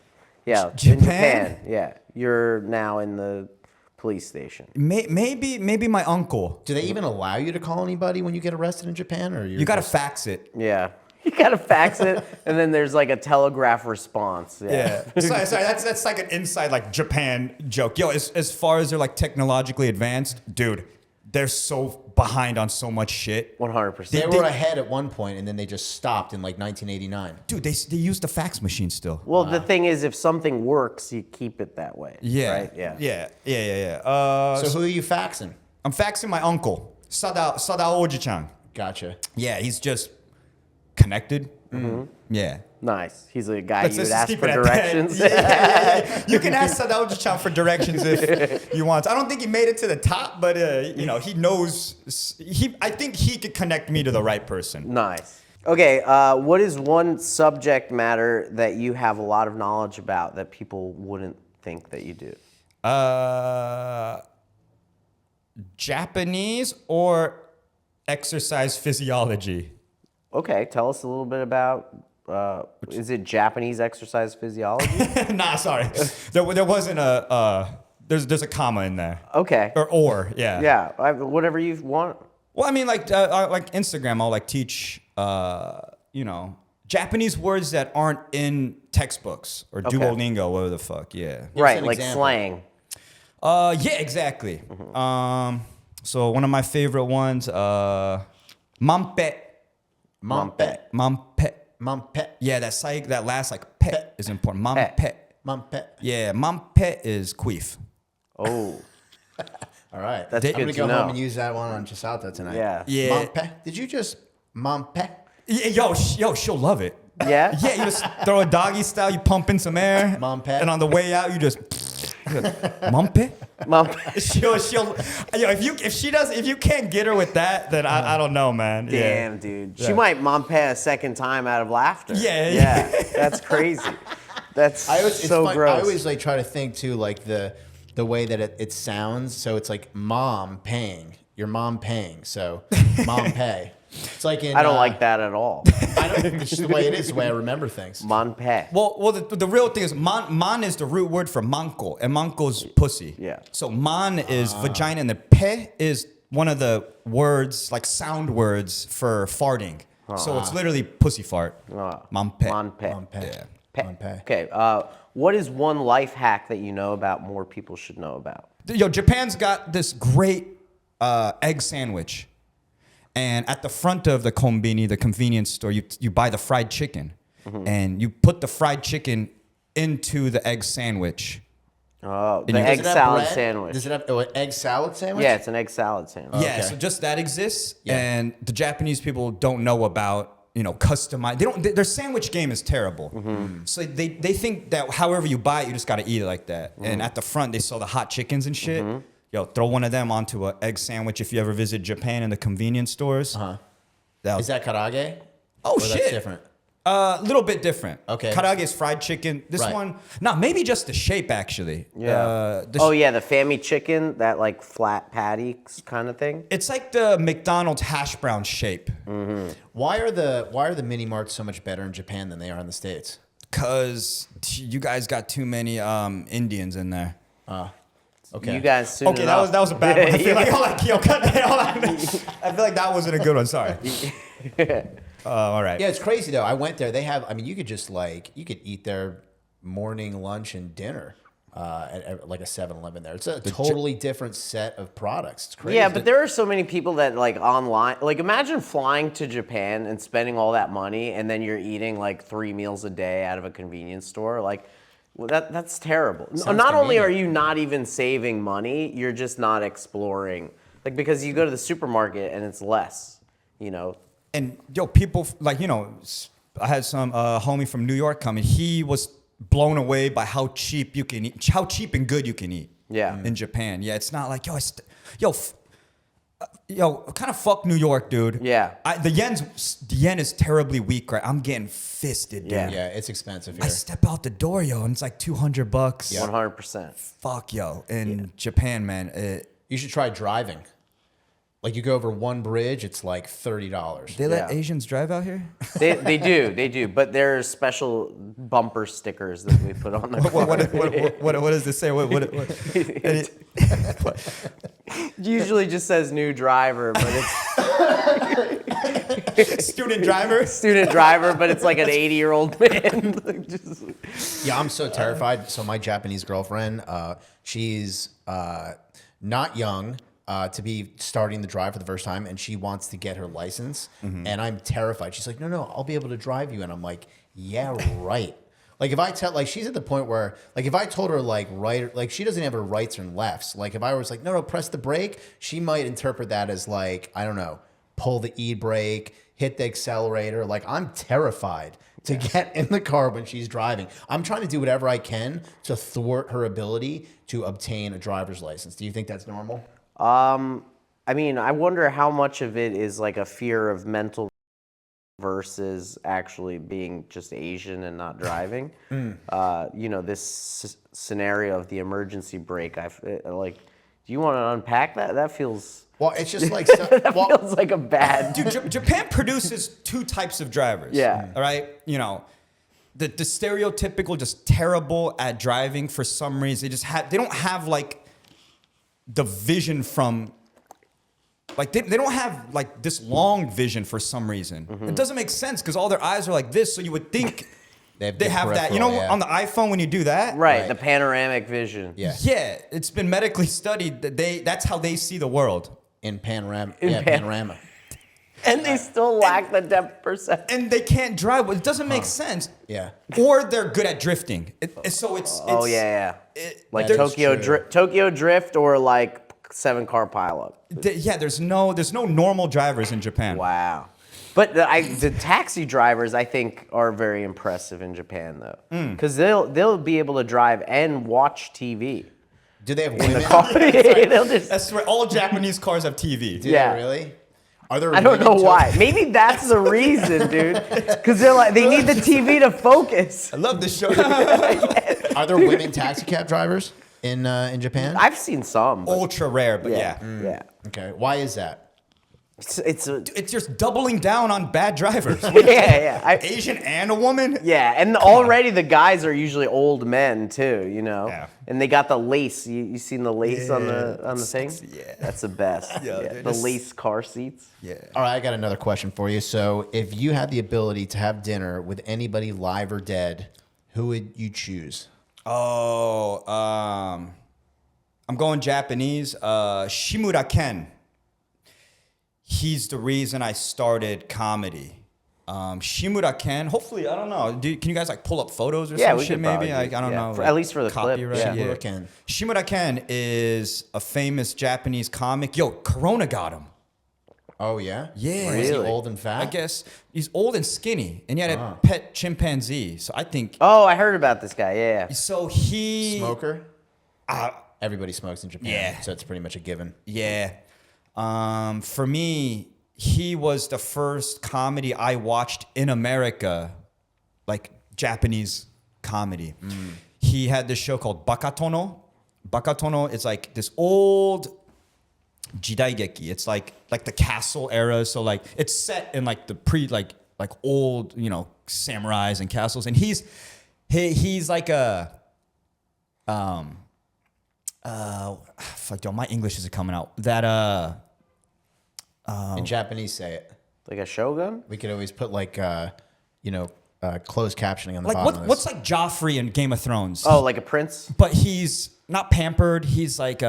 [SPEAKER 2] Yeah, in
[SPEAKER 1] Japan?
[SPEAKER 2] Japan. Yeah, you're now in the police station.
[SPEAKER 1] Maybe my uncle.
[SPEAKER 3] Do they even allow you to call anybody when you get arrested in Japan, or
[SPEAKER 1] You gotta fax it.
[SPEAKER 2] Yeah, you gotta fax it, and then there's like a telegraph response.
[SPEAKER 1] Yeah. sorry, that's like an inside like Japan joke. Yo, as far as they're like technologically advanced, dude, they're so behind on so much shit.
[SPEAKER 2] 100%.
[SPEAKER 3] They were ahead at one point, and then they just stopped in like 1989.
[SPEAKER 1] Dude, they use the fax machine still.
[SPEAKER 2] Well, the thing is, if something works, you keep it that way.
[SPEAKER 1] Yeah.
[SPEAKER 2] Right? Yeah.
[SPEAKER 1] Yeah.
[SPEAKER 3] So who are you faxing?
[SPEAKER 1] I'm faxing my uncle, Sada Oji-chan.
[SPEAKER 3] Gotcha.
[SPEAKER 1] Yeah, he's just connected. Yeah.
[SPEAKER 2] Nice. He's a guy
[SPEAKER 1] Let's
[SPEAKER 2] you would
[SPEAKER 1] just
[SPEAKER 2] ask
[SPEAKER 1] keep
[SPEAKER 2] for
[SPEAKER 1] it at
[SPEAKER 2] directions.
[SPEAKER 1] that. Yeah. You can ask Sadaoji-chan for directions if you want. I don't think he made it to the top, but he knows. I think he could connect me to the right person.
[SPEAKER 2] Nice. Okay, what is one subject matter that you have a lot of knowledge about that people wouldn't think that you do?
[SPEAKER 1] Japanese or exercise physiology?
[SPEAKER 2] Okay, tell us a little bit about. Is it Japanese exercise physiology?
[SPEAKER 1] Nah, sorry. There wasn't a. There's a comma in there.
[SPEAKER 2] Okay.
[SPEAKER 1] Or yeah.
[SPEAKER 2] Yeah, whatever you want.
[SPEAKER 1] Well, I mean, like Instagram, I'll like teach, Japanese words that aren't in textbooks or
[SPEAKER 2] Okay.
[SPEAKER 1] Duolingo, whatever the fuck. Yeah.
[SPEAKER 2] Right,
[SPEAKER 3] an
[SPEAKER 2] like
[SPEAKER 3] example.
[SPEAKER 2] slang.
[SPEAKER 1] Yeah, exactly. So one of my favorite ones, mampe.
[SPEAKER 3] Mampe.
[SPEAKER 1] Mampe.
[SPEAKER 3] Mampe.
[SPEAKER 1] Yeah, that last like pet is important. Mampe.
[SPEAKER 3] Mampe.
[SPEAKER 1] Yeah, mampe is queef.
[SPEAKER 2] Oh,
[SPEAKER 3] All right.
[SPEAKER 2] That's
[SPEAKER 3] I'm
[SPEAKER 2] good
[SPEAKER 3] gonna
[SPEAKER 2] to
[SPEAKER 3] go
[SPEAKER 2] know.
[SPEAKER 3] home and use that one on Chisauta tonight.
[SPEAKER 2] Yeah.
[SPEAKER 1] Yeah.
[SPEAKER 3] Mampe. Did you just mampe?
[SPEAKER 1] Yo, she'll love it.
[SPEAKER 2] yeah?
[SPEAKER 1] Yeah, you just throw a doggy style, you pump in some air.
[SPEAKER 3] Mampe.
[SPEAKER 1] And on the way out, you just mampe.
[SPEAKER 2] Mom,
[SPEAKER 1] She'll if you can't get her with that, then I don't know, man.
[SPEAKER 2] damn, dude. She might mompe a second time out of laughter.
[SPEAKER 1] Yeah.
[SPEAKER 2] That's crazy. That's
[SPEAKER 3] It's
[SPEAKER 2] so
[SPEAKER 3] fun.
[SPEAKER 2] gross.
[SPEAKER 3] I always like try to think too, like the way that it sounds. So it's like mom paying, your mom paying. So mom pay. It's like in.
[SPEAKER 2] I don't like that at all.
[SPEAKER 3] I don't. It's just the way it is. The way I remember things.
[SPEAKER 2] Monpe.
[SPEAKER 1] Well, the real thing is man is the root word for manko, and manko's pussy.
[SPEAKER 2] Yeah.
[SPEAKER 1] So man is vagina, and the pe is one of the words, like sound words for farting. So it's literally pussy fart. Manpe.
[SPEAKER 2] Monpe.
[SPEAKER 3] Mampe.
[SPEAKER 1] Yeah.
[SPEAKER 3] Mampe.
[SPEAKER 2] Okay. What is one life hack that you know about more people should know about?
[SPEAKER 1] Yo, Japan's got this great egg sandwich. And at the front of the konbini, the convenience store, you buy the fried chicken. And you put the fried chicken into the egg sandwich.
[SPEAKER 2] Oh, the
[SPEAKER 1] And
[SPEAKER 2] egg
[SPEAKER 3] Does it have
[SPEAKER 2] salad
[SPEAKER 3] bread?
[SPEAKER 2] sandwich.
[SPEAKER 3] Does it have an egg salad sandwich?
[SPEAKER 2] Yeah, it's an egg salad sandwich.
[SPEAKER 1] Yeah,
[SPEAKER 3] Okay.
[SPEAKER 1] so just that exists.
[SPEAKER 3] Yeah.
[SPEAKER 1] And the Japanese people don't know about, customize. Their sandwich game is terrible. So they think that however you buy it, you just got to eat it like that. And at the front, they sell the hot chickens and shit. Yo, throw one of them onto an egg sandwich if you ever visit Japan in the convenience stores.
[SPEAKER 3] Is that karage?
[SPEAKER 1] Oh,
[SPEAKER 3] Or
[SPEAKER 1] shit.
[SPEAKER 3] That's different.
[SPEAKER 1] A little bit different.
[SPEAKER 3] Okay.
[SPEAKER 1] Karaage is fried chicken. This
[SPEAKER 3] Right.
[SPEAKER 1] one, maybe just the shape actually.
[SPEAKER 2] Yeah.
[SPEAKER 1] The
[SPEAKER 2] Oh yeah, the Fami chicken, that like flat patty kind of thing.
[SPEAKER 1] It's like the McDonald's hash brown shape.
[SPEAKER 3] Why are the mini marts so much better in Japan than they are in the States?
[SPEAKER 1] Cause you guys got too many Indians in there.
[SPEAKER 3] Okay.
[SPEAKER 2] You guys soon
[SPEAKER 1] Okay,
[SPEAKER 2] enough.
[SPEAKER 1] that was a bad one. I feel like, cut that. Hold on. I feel like that wasn't a good one. Sorry. All right.
[SPEAKER 3] Yeah, it's crazy though. I went there. They have. I mean, you could just you could eat their morning, lunch, and dinner at like a 7-Eleven there. It's a totally different set of products. It's crazy.
[SPEAKER 2] Yeah, but there are so many people that like online. Like, imagine flying to Japan and spending all that money, and then you're eating like 3 meals a day out of a convenience store. Like, well, that's terrible.
[SPEAKER 3] Sounds
[SPEAKER 2] Not only are
[SPEAKER 3] convenient.
[SPEAKER 2] you not even saving money, you're just not exploring. Like, because you go to the supermarket and it's less.
[SPEAKER 1] And yo, people I had some homie from New York coming. He was blown away by how cheap you can eat, how cheap and good you can eat.
[SPEAKER 2] Yeah.
[SPEAKER 1] In Japan. Yeah, it's not like Yo, kind of fuck New York, dude.
[SPEAKER 2] Yeah.
[SPEAKER 1] The yen is terribly weak, right? I'm getting fisted, dude.
[SPEAKER 2] Yeah.
[SPEAKER 3] Yeah, it's expensive
[SPEAKER 1] I
[SPEAKER 3] here.
[SPEAKER 1] step out the door, yo, and it's like $200.
[SPEAKER 2] 100%.
[SPEAKER 1] Fuck, yo. In Japan, man,
[SPEAKER 3] You should try driving. Like you go over one bridge, it's like $30.
[SPEAKER 1] they let
[SPEAKER 2] Yeah.
[SPEAKER 1] Asians drive out here?
[SPEAKER 2] They do. But there's special bumper stickers that we put on the car.
[SPEAKER 1] What does this say? What
[SPEAKER 2] Usually just says new driver, but it's
[SPEAKER 1] student driver?
[SPEAKER 2] student driver, but it's like an 80-year-old man. Like, just-
[SPEAKER 3] Yeah, I'm so terrified. So my Japanese girlfriend, she's not young to be starting the drive for the first time, and she wants to get her license. And I'm terrified. She's like, no, I'll be able to drive you. And I'm like, yeah, right. Like if I tell, like she's at the point where, like if I told her like right, like she doesn't have her rights and lefts. Like if I was like, no, press the brake, she might interpret that as like, I don't know, pull the e-brake, hit the accelerator. Like I'm terrified to get in the car when she's driving. I'm trying to do whatever I can to thwart her ability to obtain a driver's license. Do you think that's normal?
[SPEAKER 2] I mean, I wonder how much of it is like a fear of mental versus actually being just Asian and not driving. You know, this scenario of the emergency brake. Like, do you want to unpack that? That feels.
[SPEAKER 3] Well, it's just like
[SPEAKER 2] Feels like a bad.
[SPEAKER 1] Dude, Japan produces two types of drivers.
[SPEAKER 2] Yeah.
[SPEAKER 1] All right. You know, the stereotypical, just terrible at driving for some reason. They don't have like the vision from. Like they don't have like this long vision for some reason. It doesn't make sense because all their eyes are like this, so you would think they have that. You know, on the iPhone when you do that,
[SPEAKER 2] Right, the panoramic vision.
[SPEAKER 3] Yeah.
[SPEAKER 1] Yeah, it's been medically studied that that's how they see the world.
[SPEAKER 3] In panorama.
[SPEAKER 2] Panorama. And they still lack the depth perception.
[SPEAKER 1] And they can't drive. Well, it doesn't make sense.
[SPEAKER 3] Yeah.
[SPEAKER 1] Or they're good at drifting.
[SPEAKER 2] Oh yeah. Like
[SPEAKER 3] That is true.
[SPEAKER 2] Tokyo Drift or like 7-car pileup.
[SPEAKER 1] There's no normal drivers in Japan.
[SPEAKER 2] Wow. But the taxi drivers, I think, are very impressive in Japan, though, because they'll be able to drive and watch TV.
[SPEAKER 3] Do they have women?
[SPEAKER 2] They'll just,
[SPEAKER 1] That's where all Japanese cars have TV.
[SPEAKER 3] Do
[SPEAKER 2] Yeah.
[SPEAKER 3] they really? Are there?
[SPEAKER 2] I don't know
[SPEAKER 3] women
[SPEAKER 2] why. Maybe that's the reason, dude. Because they need the TV to focus.
[SPEAKER 1] I love this show.
[SPEAKER 3] Are there women taxi cab drivers in Japan?
[SPEAKER 2] I've seen some. But
[SPEAKER 1] Ultra rare, but yeah.
[SPEAKER 2] yeah.
[SPEAKER 3] Okay. Why is that?
[SPEAKER 2] It's
[SPEAKER 1] It's just doubling down on bad drivers.
[SPEAKER 2] yeah.
[SPEAKER 1] Asian and a woman?
[SPEAKER 2] Yeah, and already the guys are usually old men too, you know.
[SPEAKER 1] Yeah.
[SPEAKER 2] And they got the lace. You seen the lace on the thing?
[SPEAKER 1] yeah.
[SPEAKER 2] That's the best.
[SPEAKER 1] Yeah,
[SPEAKER 2] Yeah,
[SPEAKER 1] dude,
[SPEAKER 2] the
[SPEAKER 1] it's-
[SPEAKER 2] lace car seats.
[SPEAKER 1] Yeah.
[SPEAKER 3] All right, I got another question for you. So, if you had the ability to have dinner with anybody live or dead, who would you choose?
[SPEAKER 1] Oh, I'm going Japanese. Shimura Ken. He's the reason I started comedy. Shimura Ken. Hopefully, I don't know. Can you guys like pull up photos or
[SPEAKER 2] Yeah,
[SPEAKER 1] some
[SPEAKER 2] we
[SPEAKER 1] shit?
[SPEAKER 2] could
[SPEAKER 1] Maybe
[SPEAKER 2] probably do-
[SPEAKER 1] I don't
[SPEAKER 2] yeah,
[SPEAKER 1] know.
[SPEAKER 2] for- at least for the clip,
[SPEAKER 1] copyright.
[SPEAKER 2] yeah.
[SPEAKER 3] Shimura Ken.
[SPEAKER 1] Shimura Ken is a famous Japanese comic. Yo, Corona got him.
[SPEAKER 3] Oh yeah.
[SPEAKER 1] Yeah.
[SPEAKER 3] Is he
[SPEAKER 2] Really?
[SPEAKER 3] old and fat?
[SPEAKER 1] I guess he's old and skinny, and he had a pet chimpanzee. So I think.
[SPEAKER 2] Oh, I heard about this guy. Yeah.
[SPEAKER 1] So he.
[SPEAKER 3] Smoker. Everybody smokes in Japan.
[SPEAKER 1] Yeah.
[SPEAKER 3] So it's pretty much a given.
[SPEAKER 1] Yeah. For me, he was the first comedy I watched in America, like Japanese comedy. He had this show called Bakatono. Bakatono is like this old jidaigeki. It's like the castle era. So like it's set in like the like old, samurais and castles. And he's like a fuck, yo, my English isn't coming out. That
[SPEAKER 3] In Japanese, say it.
[SPEAKER 2] Like a shogun?
[SPEAKER 3] We could always put like closed captioning on the
[SPEAKER 1] like
[SPEAKER 3] bottom. of
[SPEAKER 1] what's
[SPEAKER 3] this.
[SPEAKER 1] like Joffrey in Game of Thrones?
[SPEAKER 2] Oh, like a prince?
[SPEAKER 1] But he's not pampered. He's like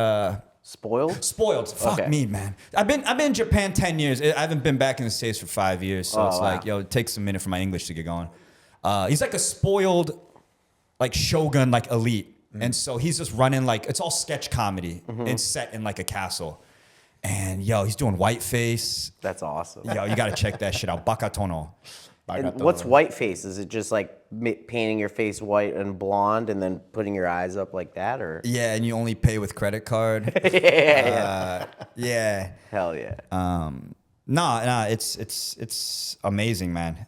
[SPEAKER 2] Spoiled?
[SPEAKER 1] spoiled. Fuck
[SPEAKER 2] Okay.
[SPEAKER 1] me, man. I've been in Japan 10 years. I haven't been back in the States for 5 years. So it's
[SPEAKER 2] wow.
[SPEAKER 1] like, yo, it takes a minute for my English to get going. He's like a spoiled, like shogun, like elite. And so he's just running like, it's all sketch comedy. It's set in like a castle. And yo, he's doing whiteface.
[SPEAKER 2] That's awesome.
[SPEAKER 1] Yo, you gotta check that shit out. Bakatono.
[SPEAKER 2] And what's white face? Is it just like painting your face white and blonde and then putting your eyes up like that, or?
[SPEAKER 1] Yeah, and you only pay with credit card. Yeah.
[SPEAKER 2] Hell yeah.
[SPEAKER 1] Nah, it's amazing, man.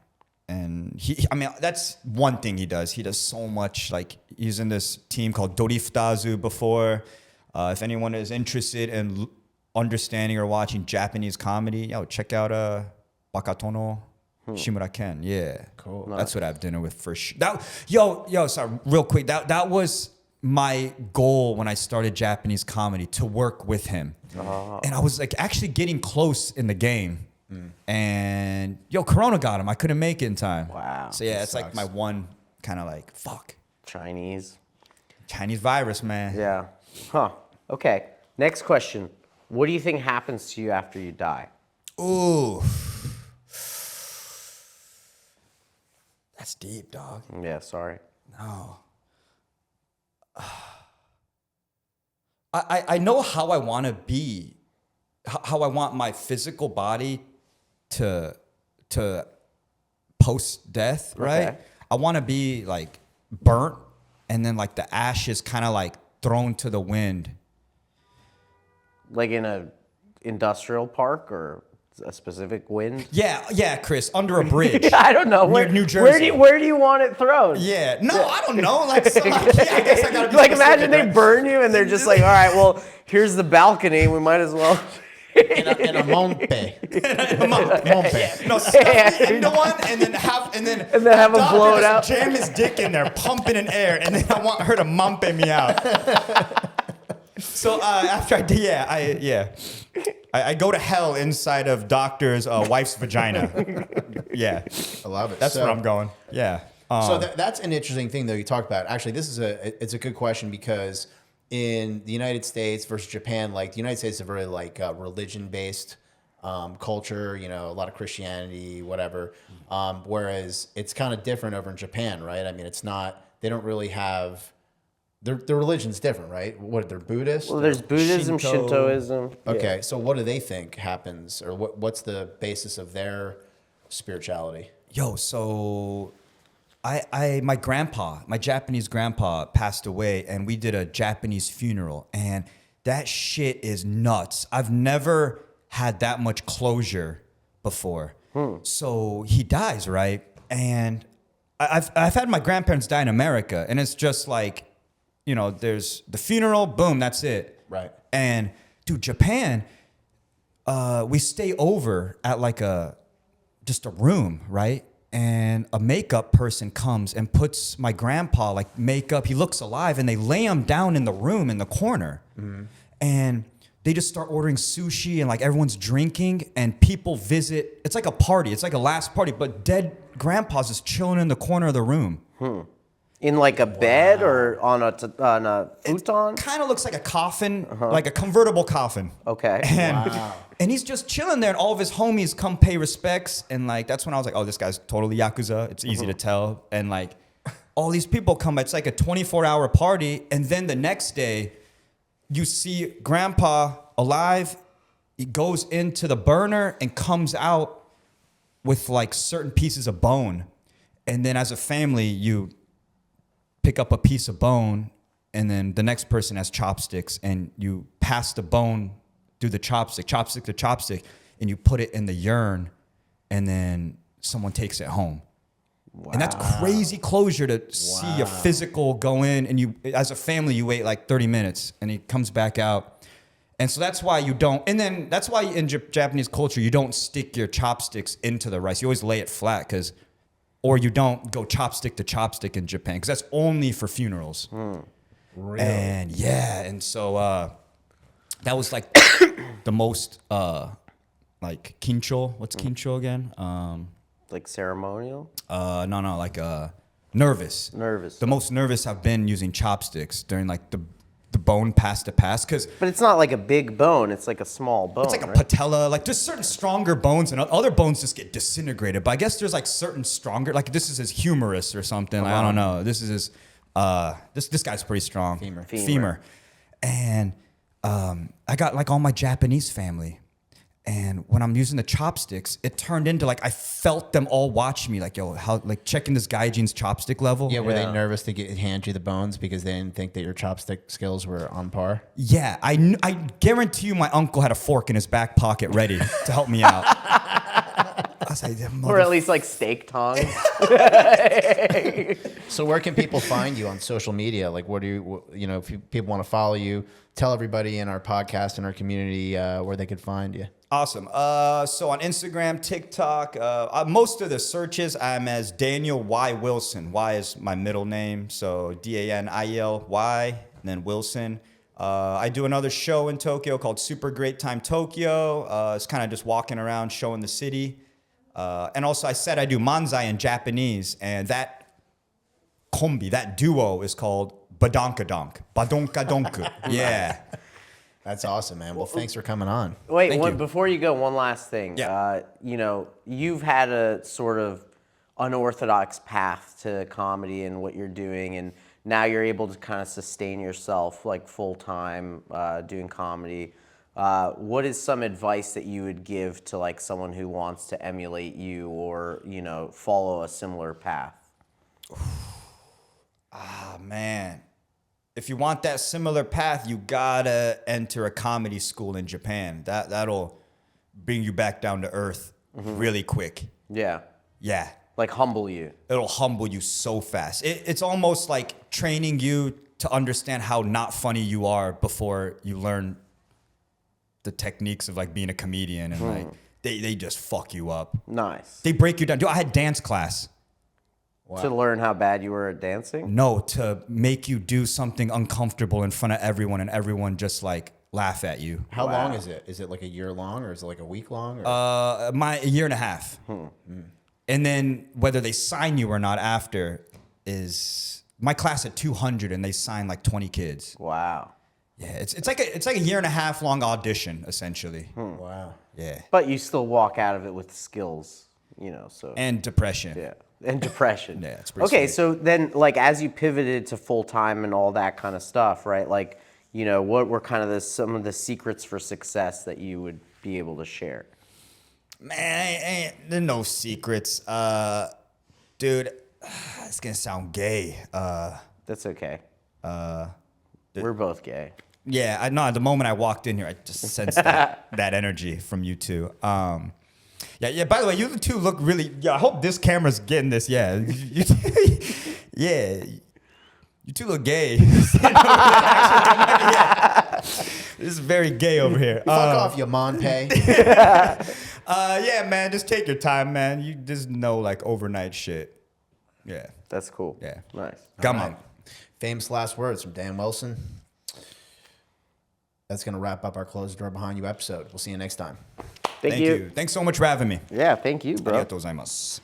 [SPEAKER 1] And I mean, that's one thing he does. He does so much. Like, he's in this team called Dorifutazu before. If anyone is interested in understanding or watching Japanese comedy, check out Bakatono Shimura Ken. Yeah,
[SPEAKER 3] cool.
[SPEAKER 1] That's what I have dinner with for sure. Sorry, real quick. That was my goal when I started Japanese comedy, to work with him. And I was like actually getting close in the game. And Corona got him. I couldn't make it in time.
[SPEAKER 2] Wow.
[SPEAKER 1] So yeah, it's like my one kind of like
[SPEAKER 2] Chinese
[SPEAKER 1] virus, man.
[SPEAKER 2] Yeah. Huh. Okay. Next question. What do you think happens to you after you die?
[SPEAKER 1] Ooh. That's deep, dog.
[SPEAKER 2] Yeah, sorry.
[SPEAKER 1] No. I know how I want to be, how I want my physical body to post death, right?
[SPEAKER 2] Okay.
[SPEAKER 1] I want to be like burnt, and then like the ashes kind of like thrown to the wind.
[SPEAKER 2] Like in a industrial park or a specific wind?
[SPEAKER 1] Yeah, Chris, under a bridge.
[SPEAKER 2] I don't know.
[SPEAKER 1] Near New Jersey.
[SPEAKER 2] Where do you want it thrown?
[SPEAKER 1] Yeah. No, I don't know. Like, so, I guess I gotta be
[SPEAKER 2] like
[SPEAKER 1] specific,
[SPEAKER 2] imagine they
[SPEAKER 1] right?
[SPEAKER 2] burn you and they're just like, all right, well, here's the balcony. We might as well.
[SPEAKER 3] In a monte.
[SPEAKER 1] No, stuff me into one, and then have
[SPEAKER 2] have him blow it out.
[SPEAKER 1] Jam his dick in there, pumping in air, and then I want her to mumpe me out. So after I did, I go to hell inside of doctor's wife's vagina. Yeah,
[SPEAKER 3] I love it.
[SPEAKER 1] That's where I'm going. Yeah.
[SPEAKER 3] So that's an interesting thing, though, you talk about. Actually, it's a good question, because in the United States versus Japan, like the United States is a very like religion-based culture, a lot of Christianity, whatever. Whereas it's kind of different over in Japan, right? I mean, they don't really have, their religion's different, right? What, they're Buddhist?
[SPEAKER 2] Well, there's Buddhism, Shintoism.
[SPEAKER 3] Okay, so what do they think happens, or what's the basis of their spirituality?
[SPEAKER 1] So my Japanese grandpa passed away, and we did a Japanese funeral, and that shit is nuts. I've never had that much closure before. So he dies, right? And I've had my grandparents die in America, and it's just like, there's the funeral, boom, that's it.
[SPEAKER 3] Right.
[SPEAKER 1] And dude, Japan, we stay over at like just a room, right? And a makeup person comes and puts my grandpa like makeup. He looks alive, and they lay him down in the room in the corner. And they just start ordering sushi, and like everyone's drinking, and people visit. It's like a party. It's like a last party, but dead grandpa's just chilling in the corner of the room.
[SPEAKER 2] In like a bed or on a futon?
[SPEAKER 1] Kind of looks like a coffin, like a convertible coffin.
[SPEAKER 2] Okay.
[SPEAKER 1] And he's just chilling there, and all of his homies come pay respects. And like, that's when I was like, oh, this guy's totally Yakuza. It's easy to tell. And like, all these people come. It's like a 24-hour party. And then the next day, you see grandpa alive. He goes into the burner and comes out with like certain pieces of bone. And then as a family, you pick up a piece of bone, and then the next person has chopsticks, and you pass the bone through the chopstick to chopstick, and you put it in the urn, and then someone takes it home. Wow. And that's crazy closure to see a physical go in, and you, as a family, you wait like 30 minutes, and he comes back out. And so that's why you don't, and then that's why in Japanese culture, you don't stick your chopsticks into the rice. You always lay it flat, or you don't go chopstick to chopstick in Japan, because that's only for funerals.
[SPEAKER 3] Really?
[SPEAKER 1] And and so that was like the most like kincho. What's kincho again?
[SPEAKER 2] Like ceremonial?
[SPEAKER 1] No, like nervous.
[SPEAKER 2] Nervous.
[SPEAKER 1] The most nervous I've been using chopsticks during like the bone pass to pass, because
[SPEAKER 2] But it's not like a big bone. It's like a small bone.
[SPEAKER 1] it's like a
[SPEAKER 2] right?
[SPEAKER 1] patella. Like there's certain stronger bones, and other bones just get disintegrated. But I guess there's like certain stronger. Like this is his humerus or something. Like, I don't know. This is his. This guy's pretty strong.
[SPEAKER 3] Femur.
[SPEAKER 1] And I got like all my Japanese family, And when I'm using the chopsticks, it turned into like I felt them all watch me, like, yo, how, like checking this Gaijin's chopstick level.
[SPEAKER 3] Yeah, were they nervous to hand you the bones because they didn't think that your chopstick skills were on par?
[SPEAKER 1] Yeah, I guarantee you my uncle had a fork in his back pocket ready to help me out. I was like,
[SPEAKER 2] Or at least like steak tongs.
[SPEAKER 3] So where can people find you on social media? Like, what do you know, if people want to follow you, tell everybody in our podcast and our community where they could find you.
[SPEAKER 1] Awesome. So on Instagram, TikTok, most of the searches, I'm as Daniel Y. Wilson. Y is my middle name, so DANIELY, and then Wilson. I do another show in Tokyo called Super Great Time Tokyo. It's kind of just walking around showing the city. And also I said I do Manzai in Japanese, and that kombi, that duo is called Badonkadonk. Badonkadonk. Yeah.
[SPEAKER 3] That's awesome, man. Well, thanks for coming on.
[SPEAKER 2] Wait, before you go, one last thing.
[SPEAKER 1] Yeah.
[SPEAKER 2] You know, you've had a sort of unorthodox path to comedy and what you're doing, and now you're able to kind of sustain yourself like full time doing comedy. What is some advice that you would give to like someone who wants to emulate you or, you know, follow a similar path?
[SPEAKER 1] Ah, man. If you want that similar path, you gotta enter a comedy school in Japan. That'll bring you back down to earth really quick.
[SPEAKER 2] Yeah.
[SPEAKER 1] Yeah.
[SPEAKER 2] Like humble you.
[SPEAKER 1] It'll humble you so fast. It's almost like training you to understand how not funny you are before you learn the techniques of like being a comedian, and like they just fuck you up.
[SPEAKER 2] Nice.
[SPEAKER 1] They break you down. Dude, I had dance class.
[SPEAKER 3] Wow.
[SPEAKER 2] To learn how bad you were at dancing?
[SPEAKER 1] No, to make you do something uncomfortable in front of everyone, and everyone just like laugh at you.
[SPEAKER 3] How long is it? Is it like a year long, or is it like a week long? Or?
[SPEAKER 1] A year and a half. And then whether they sign you or not after is my class at 200, and they sign like 20 kids.
[SPEAKER 2] Wow.
[SPEAKER 1] Yeah, it's like a year and a half long audition essentially.
[SPEAKER 3] Wow.
[SPEAKER 1] Yeah.
[SPEAKER 2] But you still walk out of it with skills, you know, so.
[SPEAKER 1] And depression.
[SPEAKER 2] Yeah. And depression.
[SPEAKER 1] Yeah, it's pretty
[SPEAKER 2] okay,
[SPEAKER 1] sweet.
[SPEAKER 2] so then, like, as you pivoted to full time and all that kind of stuff, right? Like, you know, what were kind of some of the secrets for success that you would be able to share?
[SPEAKER 1] Man, there's no secrets. Dude, it's gonna sound gay.
[SPEAKER 2] That's okay. We're both gay.
[SPEAKER 1] Yeah, I know. The moment I walked in here, I just sensed that energy from you two. Yeah. By the way, you two look really. Yeah, I hope this camera's getting this. Yeah, yeah. You two look gay. Yeah. This is very gay over here.
[SPEAKER 3] Fuck off, you Monpay.
[SPEAKER 1] Yeah, man. Just take your time, man. You just know like overnight shit. Yeah.
[SPEAKER 2] That's cool.
[SPEAKER 1] Yeah.
[SPEAKER 2] Nice.
[SPEAKER 1] Come
[SPEAKER 3] All
[SPEAKER 1] on.
[SPEAKER 3] right. Famous last words from Dan Wilson. That's going to wrap up our Close the Door Behind You episode. We'll see you next time.
[SPEAKER 2] Thank you.
[SPEAKER 1] Thanks so much for having me.
[SPEAKER 2] Yeah, thank you, bro.
[SPEAKER 1] ありがとうございます。